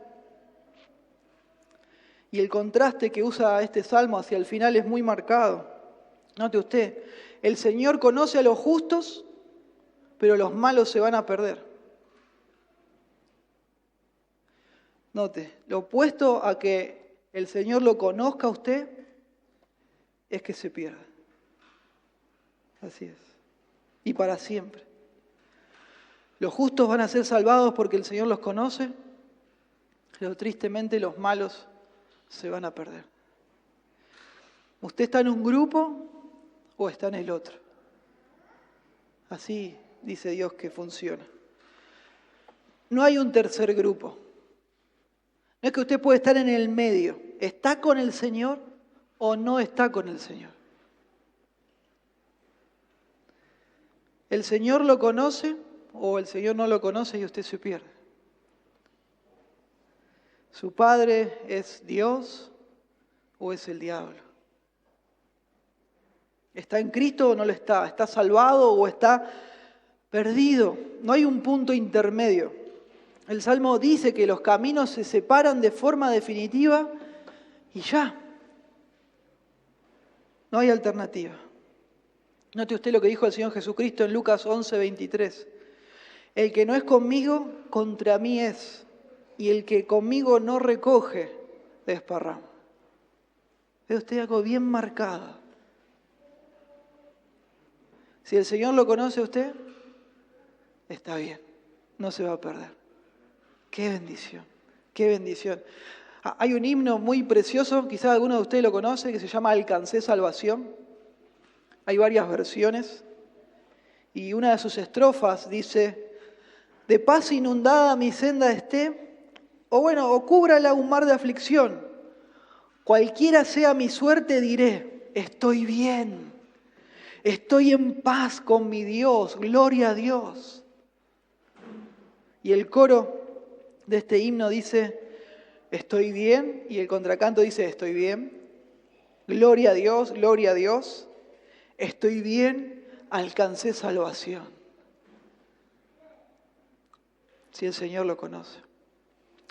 Y el contraste que usa este salmo hacia el final es muy marcado. Note usted, el Señor conoce a los justos, pero los malos se van a perder. Note, lo opuesto a que el Señor lo conozca a usted es que se pierda. Así es. Y para siempre. Los justos van a ser salvados porque el Señor los conoce, pero tristemente los malos se van a perder. ¿Usted está en un grupo o está en el otro? Así dice Dios que funciona. No hay un tercer grupo. No es que usted puede estar en el medio. ¿Está con el Señor o no está con el Señor? ¿El Señor lo conoce o el Señor no lo conoce y usted se pierde? ¿Su padre es Dios o es el diablo? ¿Está en Cristo o no lo está? ¿Está salvado o está perdido? No hay un punto intermedio. El Salmo dice que los caminos se separan de forma definitiva y ya. No hay alternativa. Note usted lo que dijo el Señor Jesucristo en Lucas 11:23. El que no es conmigo, contra mí es. Y el que conmigo no recoge, desparrama. Ve usted algo bien marcado. Si el Señor lo conoce a usted, está bien, no se va a perder. ¡Qué bendición! ¡Qué bendición! Hay un himno muy precioso, quizás alguno de ustedes lo conoce, que se llama Alcancé salvación. Hay varias versiones. Y una de sus estrofas dice, de paz inundada mi senda esté, o cúbrala un mar de aflicción. Cualquiera sea mi suerte, diré, estoy bien, estoy en paz con mi Dios, gloria a Dios. Y el coro de este himno dice, estoy bien, y el contracanto dice, estoy bien, gloria a Dios, estoy bien, alcancé salvación. si el Señor lo conoce.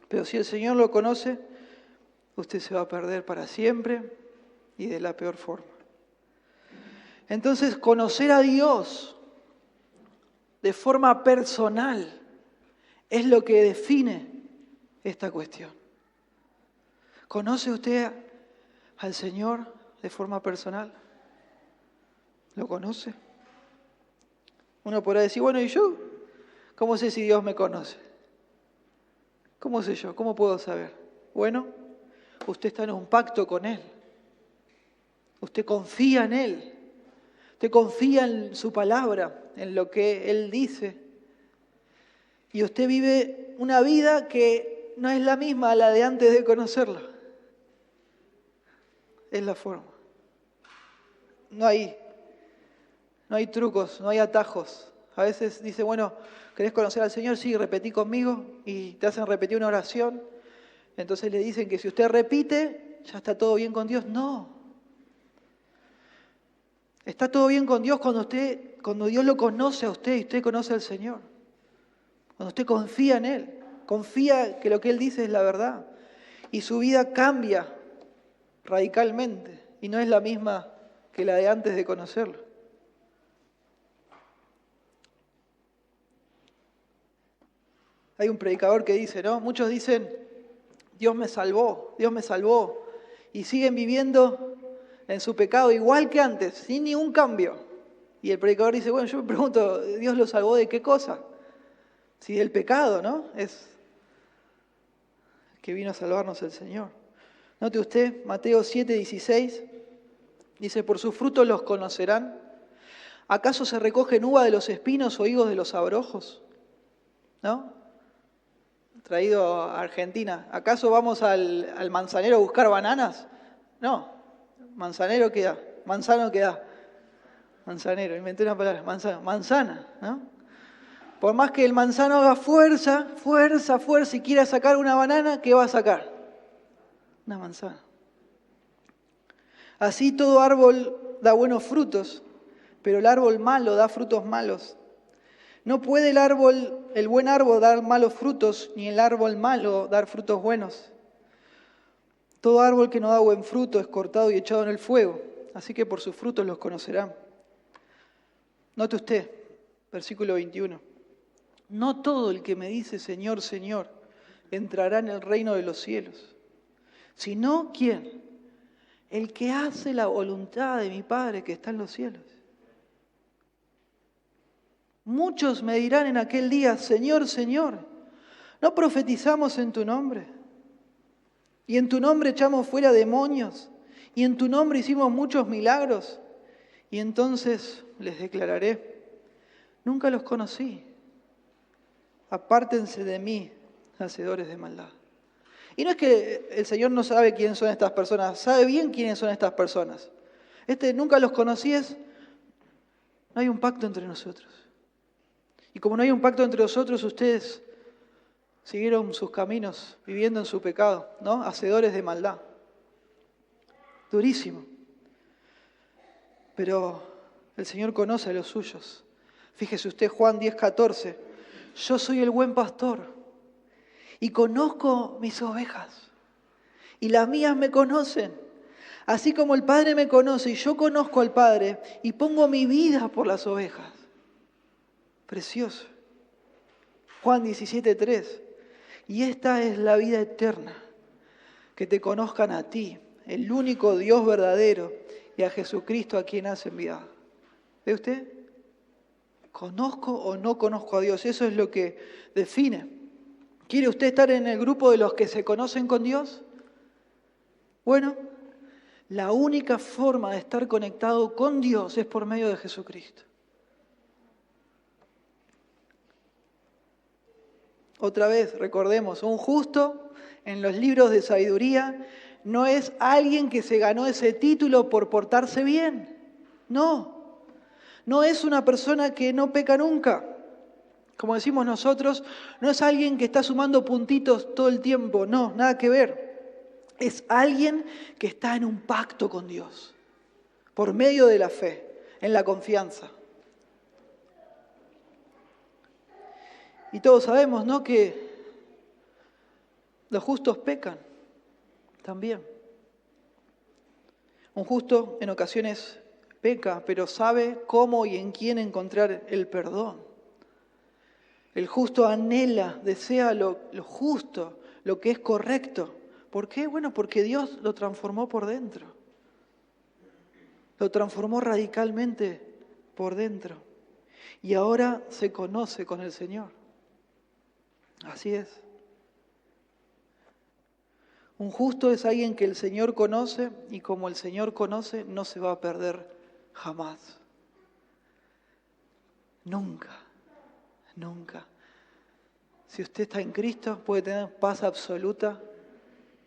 Pero si el Señor lo conoce, usted se va a perder para siempre y de la peor forma. Entonces, conocer a Dios de forma personal es lo que define esta cuestión. ¿Conoce usted al Señor de forma personal? ¿Lo conoce? Uno podrá decir, bueno, ¿y yo? ¿Cómo sé si Dios me conoce? ¿Cómo sé yo? ¿Cómo puedo saber? Bueno, usted está en un pacto con Él. Usted confía en Él. Usted confía en su palabra, en lo que Él dice. Y usted vive una vida que no es la misma a la de antes de conocerlo. Es la forma. No hay trucos, no hay atajos. A veces dice, bueno, ¿querés conocer al Señor? Sí, repetí conmigo y te hacen repetir una oración. Entonces le dicen que si usted repite, ya está todo bien con Dios. No. Está todo bien con Dios cuando Dios lo conoce a usted y usted conoce al Señor. Cuando usted confía en Él, confía que lo que Él dice es la verdad. Y su vida cambia radicalmente y no es la misma que la de antes de conocerlo. Hay un predicador que dice, ¿no? Muchos dicen, Dios me salvó, y siguen viviendo en su pecado igual que antes, sin ningún cambio. Y el predicador dice, bueno, yo me pregunto, ¿Dios lo salvó de qué cosa? Si del pecado, ¿no? Es que vino a salvarnos el Señor. Note usted, Mateo 7:16, dice, por sus frutos los conocerán. ¿Acaso se recogen uva de los espinos o higos de los abrojos? ¿No? Traído a Argentina. ¿Acaso vamos al manzanero a buscar bananas? No. Manzanero queda. Manzano queda. Manzanero, inventé una palabra. Manzana, ¿no? Por más que el manzano haga fuerza y quiera sacar una banana, ¿qué va a sacar? Una manzana. Así todo árbol da buenos frutos, pero el árbol malo da frutos malos. No puede el buen árbol dar malos frutos, ni el árbol malo dar frutos buenos. Todo árbol que no da buen fruto es cortado y echado en el fuego, así que por sus frutos los conocerán. Note usted, versículo 21. No todo el que me dice Señor, Señor, entrará en el reino de los cielos, sino ¿quién? El que hace la voluntad de mi Padre que está en los cielos. Muchos me dirán en aquel día, Señor, Señor, ¿no profetizamos en tu nombre? Y en tu nombre echamos fuera demonios, y en tu nombre hicimos muchos milagros. Y entonces les declararé, nunca los conocí. Apártense de mí, hacedores de maldad. Y no es que el Señor no sabe quiénes son estas personas, sabe bien quiénes son estas personas. Nunca los conocí, no hay un pacto entre nosotros. Y como no hay un pacto entre nosotros, ustedes siguieron sus caminos, viviendo en su pecado, ¿no? Hacedores de maldad. Durísimo. Pero el Señor conoce a los suyos. Fíjese usted, Juan 10:14. Yo soy el buen pastor y conozco mis ovejas. Y las mías me conocen. Así como el Padre me conoce y yo conozco al Padre y pongo mi vida por las ovejas. Precioso. Juan 17:3. Y esta es la vida eterna, que te conozcan a ti, el único Dios verdadero, y a Jesucristo a quien has enviado. ¿Ve usted? ¿Conozco o no conozco a Dios? Eso es lo que define. ¿Quiere usted estar en el grupo de los que se conocen con Dios? Bueno, la única forma de estar conectado con Dios es por medio de Jesucristo. Otra vez, recordemos, un justo en los libros de sabiduría no es alguien que se ganó ese título por portarse bien. No es una persona que no peca nunca. Como decimos nosotros, no es alguien que está sumando puntitos todo el tiempo. No, nada que ver. Es alguien que está en un pacto con Dios, por medio de la fe, en la confianza. Y todos sabemos, ¿no?, que los justos pecan también. Un justo en ocasiones peca, pero sabe cómo y en quién encontrar el perdón. El justo anhela, desea lo justo, lo que es correcto. ¿Por qué? Bueno, porque Dios lo transformó por dentro. Lo transformó radicalmente por dentro. Y ahora se conoce con el Señor. Así es. Un justo es alguien que el Señor conoce y como el Señor conoce, no se va a perder jamás. Nunca, nunca. Si usted está en Cristo, puede tener paz absoluta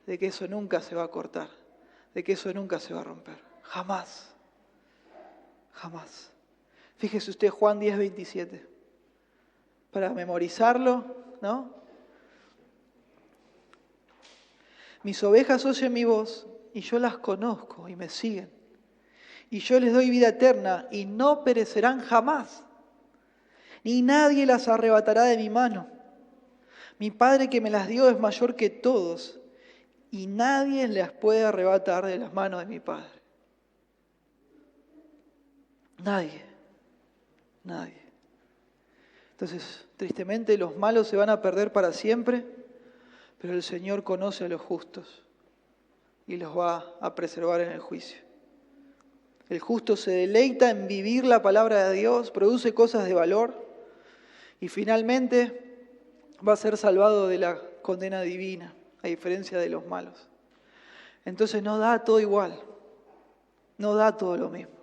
de que eso nunca se va a cortar, de que eso nunca se va a romper. Jamás, jamás. Fíjese usted Juan 10:27. Para memorizarlo, ¿no? Mis ovejas oyen mi voz y yo las conozco y me siguen. Y yo les doy vida eterna y no perecerán jamás. Ni nadie las arrebatará de mi mano. Mi Padre que me las dio es mayor que todos y nadie las puede arrebatar de las manos de mi Padre. Nadie. Nadie. Entonces, tristemente, los malos se van a perder para siempre. Pero el Señor conoce a los justos y los va a preservar en el juicio. El justo se deleita en vivir la palabra de Dios, produce cosas de valor y finalmente va a ser salvado de la condena divina, a diferencia de los malos. Entonces no da todo igual, no da todo lo mismo.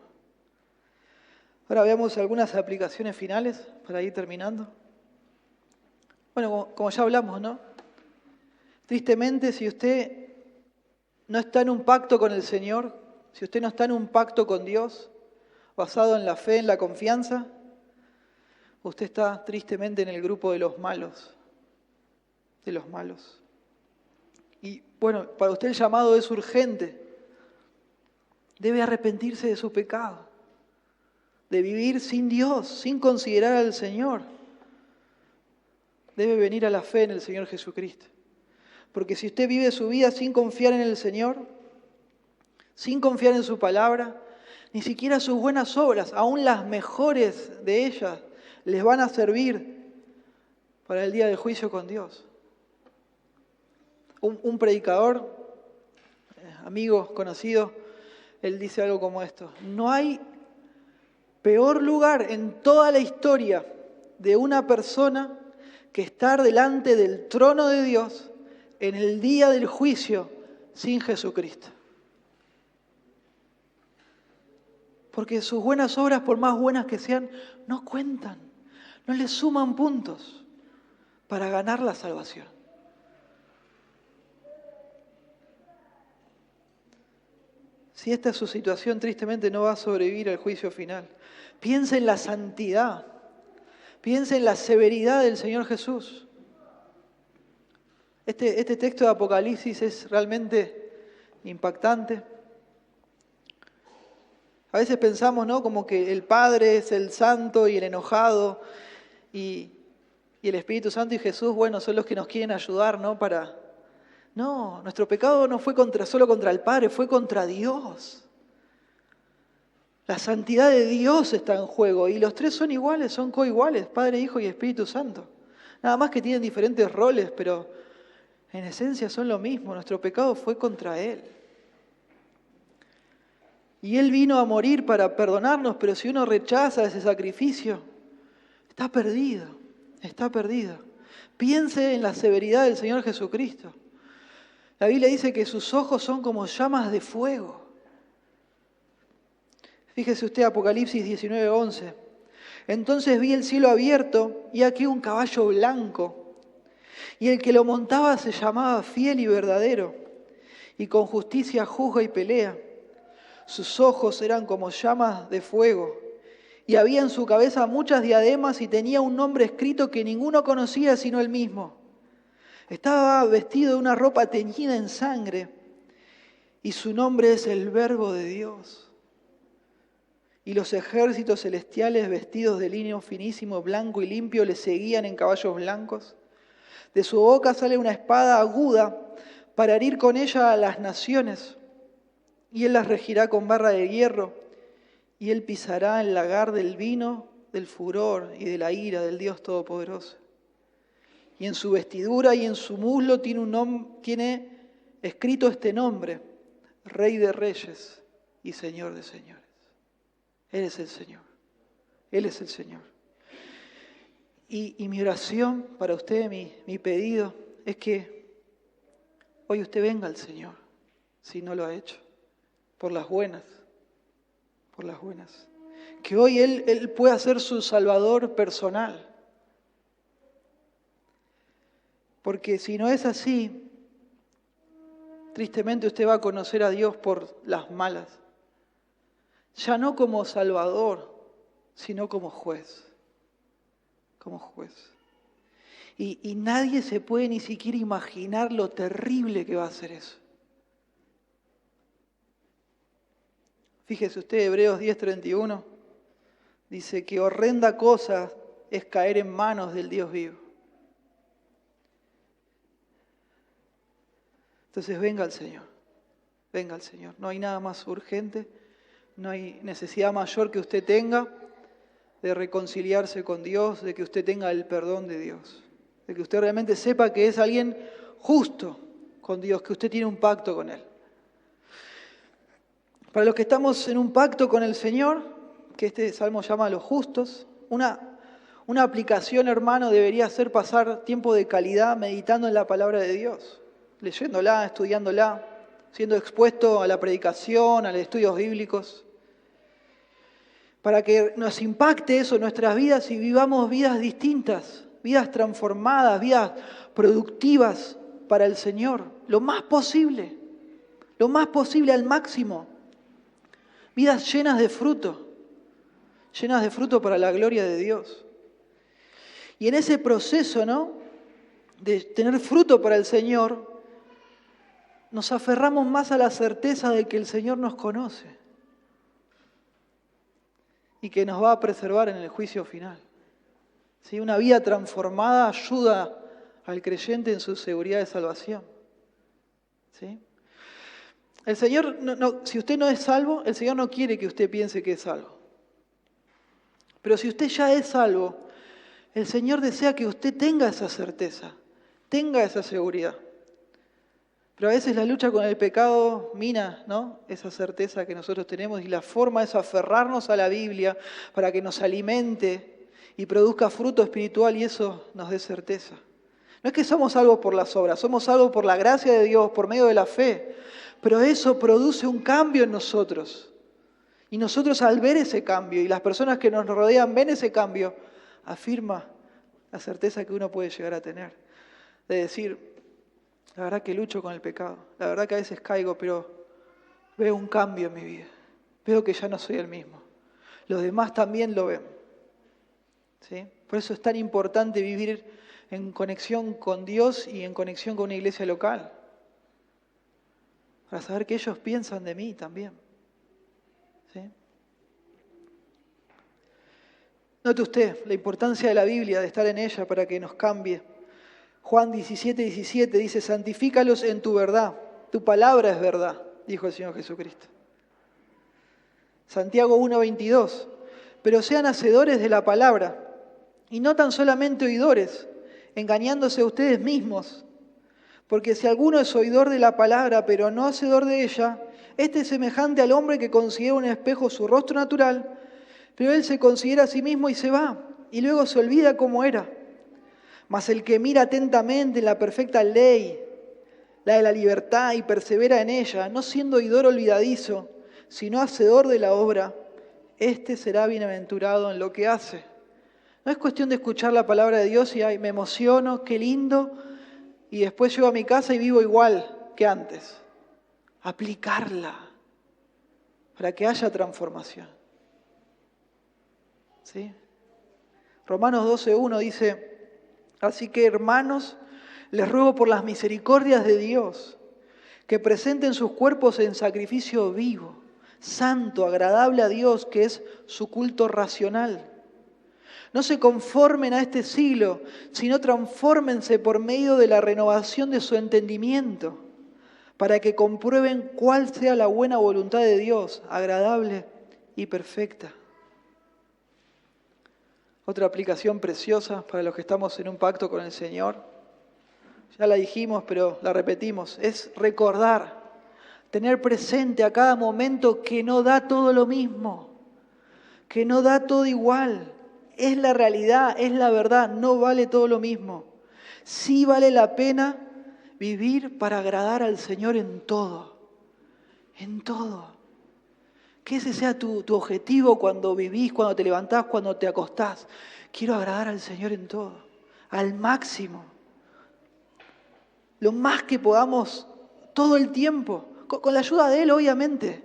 Ahora veamos algunas aplicaciones finales para ir terminando. Bueno, como ya hablamos, ¿no? Tristemente, si usted no está en un pacto con el Señor, si usted no está en un pacto con Dios, basado en la fe, en la confianza, usted está tristemente en el grupo de los malos. De los malos. Y bueno, para usted el llamado es urgente. Debe arrepentirse de su pecado, de vivir sin Dios, sin considerar al Señor. Debe venir a la fe en el Señor Jesucristo. Porque si usted vive su vida sin confiar en el Señor, sin confiar en su palabra, ni siquiera sus buenas obras, aún las mejores de ellas, les van a servir para el día del juicio con Dios. Un predicador, amigo, conocido, él dice algo como esto: no hay peor lugar en toda la historia de una persona que estar delante del trono de Dios en el día del juicio sin Jesucristo. Porque sus buenas obras, por más buenas que sean, no cuentan, no le suman puntos para ganar la salvación. Si esta es su situación, tristemente no va a sobrevivir al juicio final. Piense en la santidad, piense en la severidad del Señor Jesús. Este texto de Apocalipsis es realmente impactante. A veces pensamos, ¿no?, como que el Padre es el santo y el enojado y el Espíritu Santo y Jesús, bueno, son los que nos quieren ayudar, ¿no? No, nuestro pecado no fue solo contra el Padre, fue contra Dios. La santidad de Dios está en juego y los tres son iguales, son coiguales, Padre, Hijo y Espíritu Santo. Nada más que tienen diferentes roles, pero en esencia son lo mismo. Nuestro pecado fue contra Él. Y Él vino a morir para perdonarnos, pero si uno rechaza ese sacrificio, está perdido, está perdido. Piense en la severidad del Señor Jesucristo. La Biblia dice que sus ojos son como llamas de fuego. Fíjese usted Apocalipsis 19:11. Entonces vi el cielo abierto y aquí un caballo blanco. Y el que lo montaba se llamaba Fiel y Verdadero, y con justicia juzga y pelea. Sus ojos eran como llamas de fuego, y había en su cabeza muchas diademas y tenía un nombre escrito que ninguno conocía sino él mismo. Estaba vestido de una ropa teñida en sangre, y su nombre es el Verbo de Dios. y los ejércitos celestiales vestidos de lino finísimo, blanco y limpio le seguían en caballos blancos. De su boca sale una espada aguda para herir con ella a las naciones, y él las regirá con barra de hierro, y él pisará el lagar del vino, del furor y de la ira del Dios Todopoderoso. Y en su vestidura y en su muslo tiene escrito este nombre: Rey de Reyes y Señor de Señores. Él es el Señor. Él es el Señor. Y mi oración para usted, mi pedido, es que hoy usted venga al Señor, si no lo ha hecho, por las buenas, por las buenas. Que hoy Él pueda ser su Salvador personal. Porque si no es así, tristemente usted va a conocer a Dios por las malas. Ya no como Salvador, sino como juez. Como juez. Y nadie se puede ni siquiera imaginar lo terrible que va a ser eso. Fíjese usted, Hebreos 10:31, dice que horrenda cosa es caer en manos del Dios vivo. Entonces venga al Señor, venga al Señor. No hay nada más urgente, no hay necesidad mayor que usted tenga de reconciliarse con Dios, de que usted tenga el perdón de Dios, de que usted realmente sepa que es alguien justo con Dios, que usted tiene un pacto con Él. Para los que estamos en un pacto con el Señor, que este salmo llama a los justos, una aplicación, hermano, debería ser pasar tiempo de calidad meditando en la palabra de Dios, leyéndola, estudiándola, siendo expuesto a la predicación, a los estudios bíblicos, para que nos impacte eso en nuestras vidas y vivamos vidas distintas, vidas transformadas, vidas productivas para el Señor, lo más posible al máximo. Vidas llenas de fruto para la gloria de Dios. Y en ese proceso, ¿no?, de tener fruto para el Señor, nos aferramos más a la certeza de que el Señor nos conoce y que nos va a preservar en el juicio final. ¿Sí? Una vida transformada ayuda al creyente en su seguridad de salvación. ¿Sí? El Señor, si usted no es salvo, el Señor no quiere que usted piense que es salvo. Pero si usted ya es salvo, el Señor desea que usted tenga esa certeza, tenga esa seguridad. Pero a veces la lucha con el pecado mina, ¿no?, esa certeza que nosotros tenemos, y la forma es aferrarnos a la Biblia para que nos alimente y produzca fruto espiritual y eso nos dé certeza. No es que somos salvos por las obras, somos salvos por la gracia de Dios, por medio de la fe, pero eso produce un cambio en nosotros. Y nosotros, al ver ese cambio y las personas que nos rodean ven ese cambio, afirma la certeza que uno puede llegar a tener, de decir: la verdad que lucho con el pecado, la verdad que a veces caigo, pero veo un cambio en mi vida, veo que ya no soy el mismo. Los demás también lo ven. ¿Sí? Por eso es tan importante vivir en conexión con Dios y en conexión con una iglesia local, para saber que ellos piensan de mí también. ¿Sí? Note usted la importancia de la Biblia, de estar en ella para que nos cambie. Juan 17:17 dice: santifícalos en tu verdad, tu palabra es verdad, dijo el Señor Jesucristo. Santiago 1:22, pero sean hacedores de la palabra y no tan solamente oidores, engañándose a ustedes mismos. Porque si alguno es oidor de la palabra, pero no hacedor de ella, este es semejante al hombre que considera un espejo su rostro natural, pero él se considera a sí mismo y se va, y luego se olvida cómo era. Mas el que mira atentamente en la perfecta ley, la de la libertad, y persevera en ella, no siendo oidor olvidadizo, sino hacedor de la obra, este será bienaventurado en lo que hace. No es cuestión de escuchar la palabra de Dios y ay, me emociono, qué lindo, y después llego a mi casa y vivo igual que antes. Aplicarla para que haya transformación. ¿Sí? Romanos 12:1 dice: así que, hermanos, les ruego por las misericordias de Dios que presenten sus cuerpos en sacrificio vivo, santo, agradable a Dios, que es su culto racional. No se conformen a este siglo, sino transfórmense por medio de la renovación de su entendimiento, para que comprueben cuál sea la buena voluntad de Dios, agradable y perfecta. Otra aplicación preciosa para los que estamos en un pacto con el Señor, ya la dijimos, pero la repetimos, es recordar, tener presente a cada momento que no da todo lo mismo, que no da todo igual. Es la realidad, es la verdad, no vale todo lo mismo. Sí vale la pena vivir para agradar al Señor en todo, en todo. Que ese sea tu objetivo cuando vivís, cuando te levantás, cuando te acostás. Quiero agradar al Señor en todo, al máximo. Lo más que podamos, todo el tiempo, con la ayuda de Él, obviamente.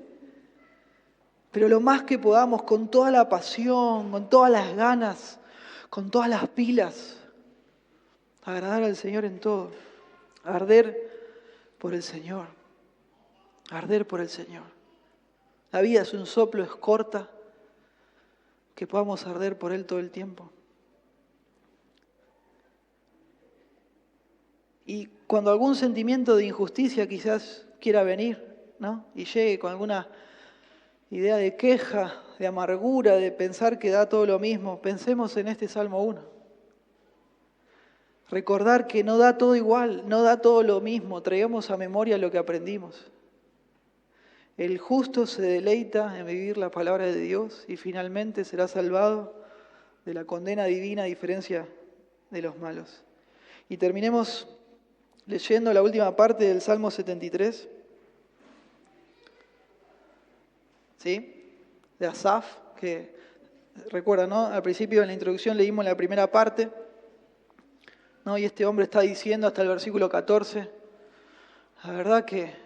Pero lo más que podamos, con toda la pasión, con todas las ganas, con todas las pilas. Agradar al Señor en todo. Arder por el Señor. Arder por el Señor. La vida es un soplo, es corta, que podamos arder por Él todo el tiempo. Y cuando algún sentimiento de injusticia quizás quiera venir, ¿no? Y llegue con alguna idea de queja, de amargura, de pensar que da todo lo mismo, pensemos en este Salmo 1. Recordar que no da todo igual, no da todo lo mismo, traigamos a memoria lo que aprendimos. El justo se deleita en vivir la palabra de Dios y finalmente será salvado de la condena divina a diferencia de los malos. Y terminemos leyendo la última parte del Salmo 73. ¿Sí? De Asaf, que recuerdan, ¿no? Al principio en la introducción leímos la primera parte, ¿no? Y este hombre está diciendo hasta el versículo 14, la verdad que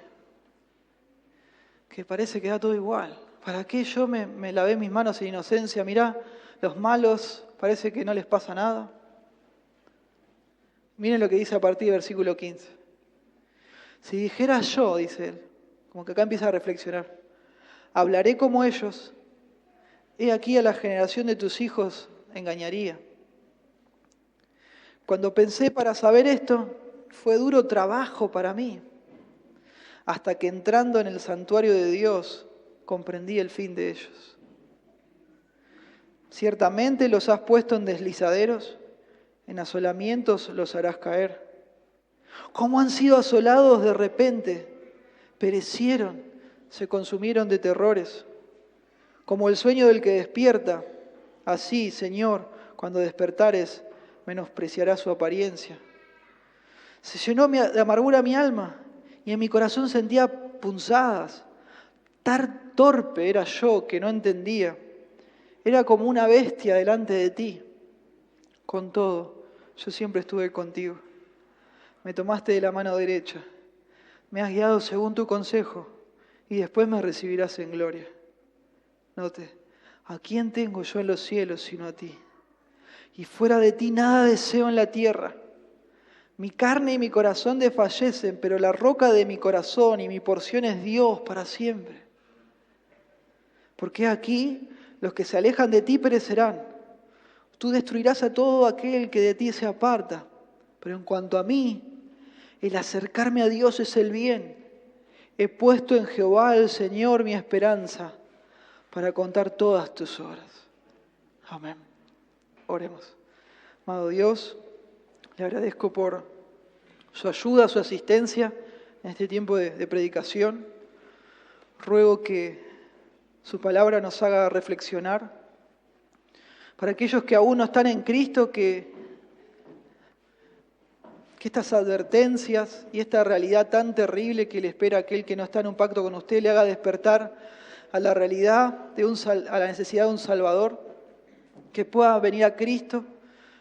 parece que da todo igual. ¿Para qué yo me lavé mis manos en inocencia? Mirá, los malos parece que no les pasa nada. Miren lo que dice a partir del versículo 15. Si dijera yo, dice él, como que acá empieza a reflexionar, hablaré como ellos, he aquí a la generación de tus hijos engañaría. Cuando pensé para saber esto, fue duro trabajo para mí, hasta que entrando en el santuario de Dios, comprendí el fin de ellos. Ciertamente los has puesto en deslizaderos, en asolamientos los harás caer. ¿Cómo han sido asolados de repente? Perecieron, se consumieron de terrores. Como el sueño del que despierta, así, Señor, cuando despertares, menospreciarás su apariencia. Se llenó de amargura mi alma, y en mi corazón sentía punzadas. Tan torpe era yo que no entendía. Era como una bestia delante de ti. Con todo, yo siempre estuve contigo. Me tomaste de la mano derecha. Me has guiado según tu consejo, y después me recibirás en gloria. Note, ¿a quién tengo yo en los cielos sino a ti? Y fuera de ti nada deseo en la tierra. Mi carne y mi corazón desfallecen, pero la roca de mi corazón y mi porción es Dios para siempre. Porque aquí los que se alejan de ti perecerán. Tú destruirás a todo aquel que de ti se aparta. Pero en cuanto a mí, el acercarme a Dios es el bien. He puesto en Jehová el Señor mi esperanza para contar todas tus obras. Amén. Oremos. Amado Dios, le agradezco por su ayuda, su asistencia en este tiempo de predicación. Ruego que su palabra nos haga reflexionar. Para aquellos que aún no están en Cristo, que estas advertencias y esta realidad tan terrible que le espera a aquel que no está en un pacto con usted le haga despertar a la realidad, a la necesidad de un Salvador, que pueda venir a Cristo,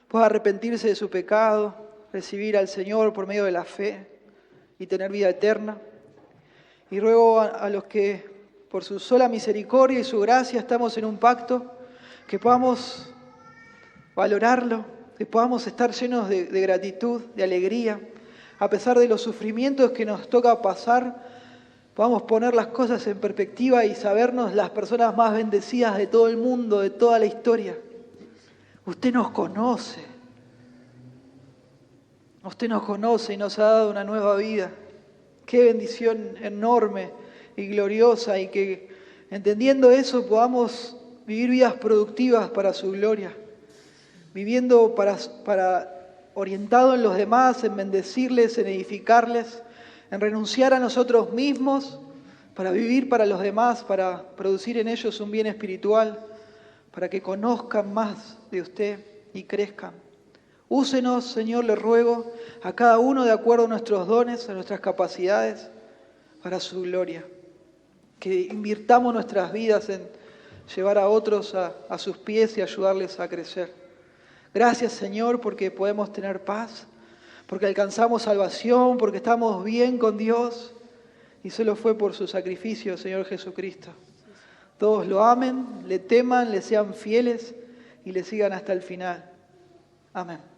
pueda arrepentirse de su pecado, recibir al Señor por medio de la fe y tener vida eterna. Y ruego a los que por su sola misericordia y su gracia estamos en un pacto, que podamos valorarlo, que podamos estar llenos de gratitud, de alegría, a pesar de los sufrimientos que nos toca pasar, podamos poner las cosas en perspectiva y sabernos las personas más bendecidas de todo el mundo, de toda la historia. Usted nos conoce. Usted nos conoce y nos ha dado una nueva vida. Qué bendición enorme y gloriosa, y que entendiendo eso podamos vivir vidas productivas para su gloria, viviendo orientado en los demás, en bendecirles, en edificarles, en renunciar a nosotros mismos para vivir para los demás, para producir en ellos un bien espiritual, para que conozcan más de usted y crezcan. Úsenos, Señor, le ruego, a cada uno de acuerdo a nuestros dones, a nuestras capacidades, para su gloria. Que invirtamos nuestras vidas en llevar a otros a sus pies y ayudarles a crecer. Gracias, Señor, porque podemos tener paz, porque alcanzamos salvación, porque estamos bien con Dios, y solo fue por su sacrificio, Señor Jesucristo. Todos lo amen, le teman, le sean fieles y le sigan hasta el final. Amén.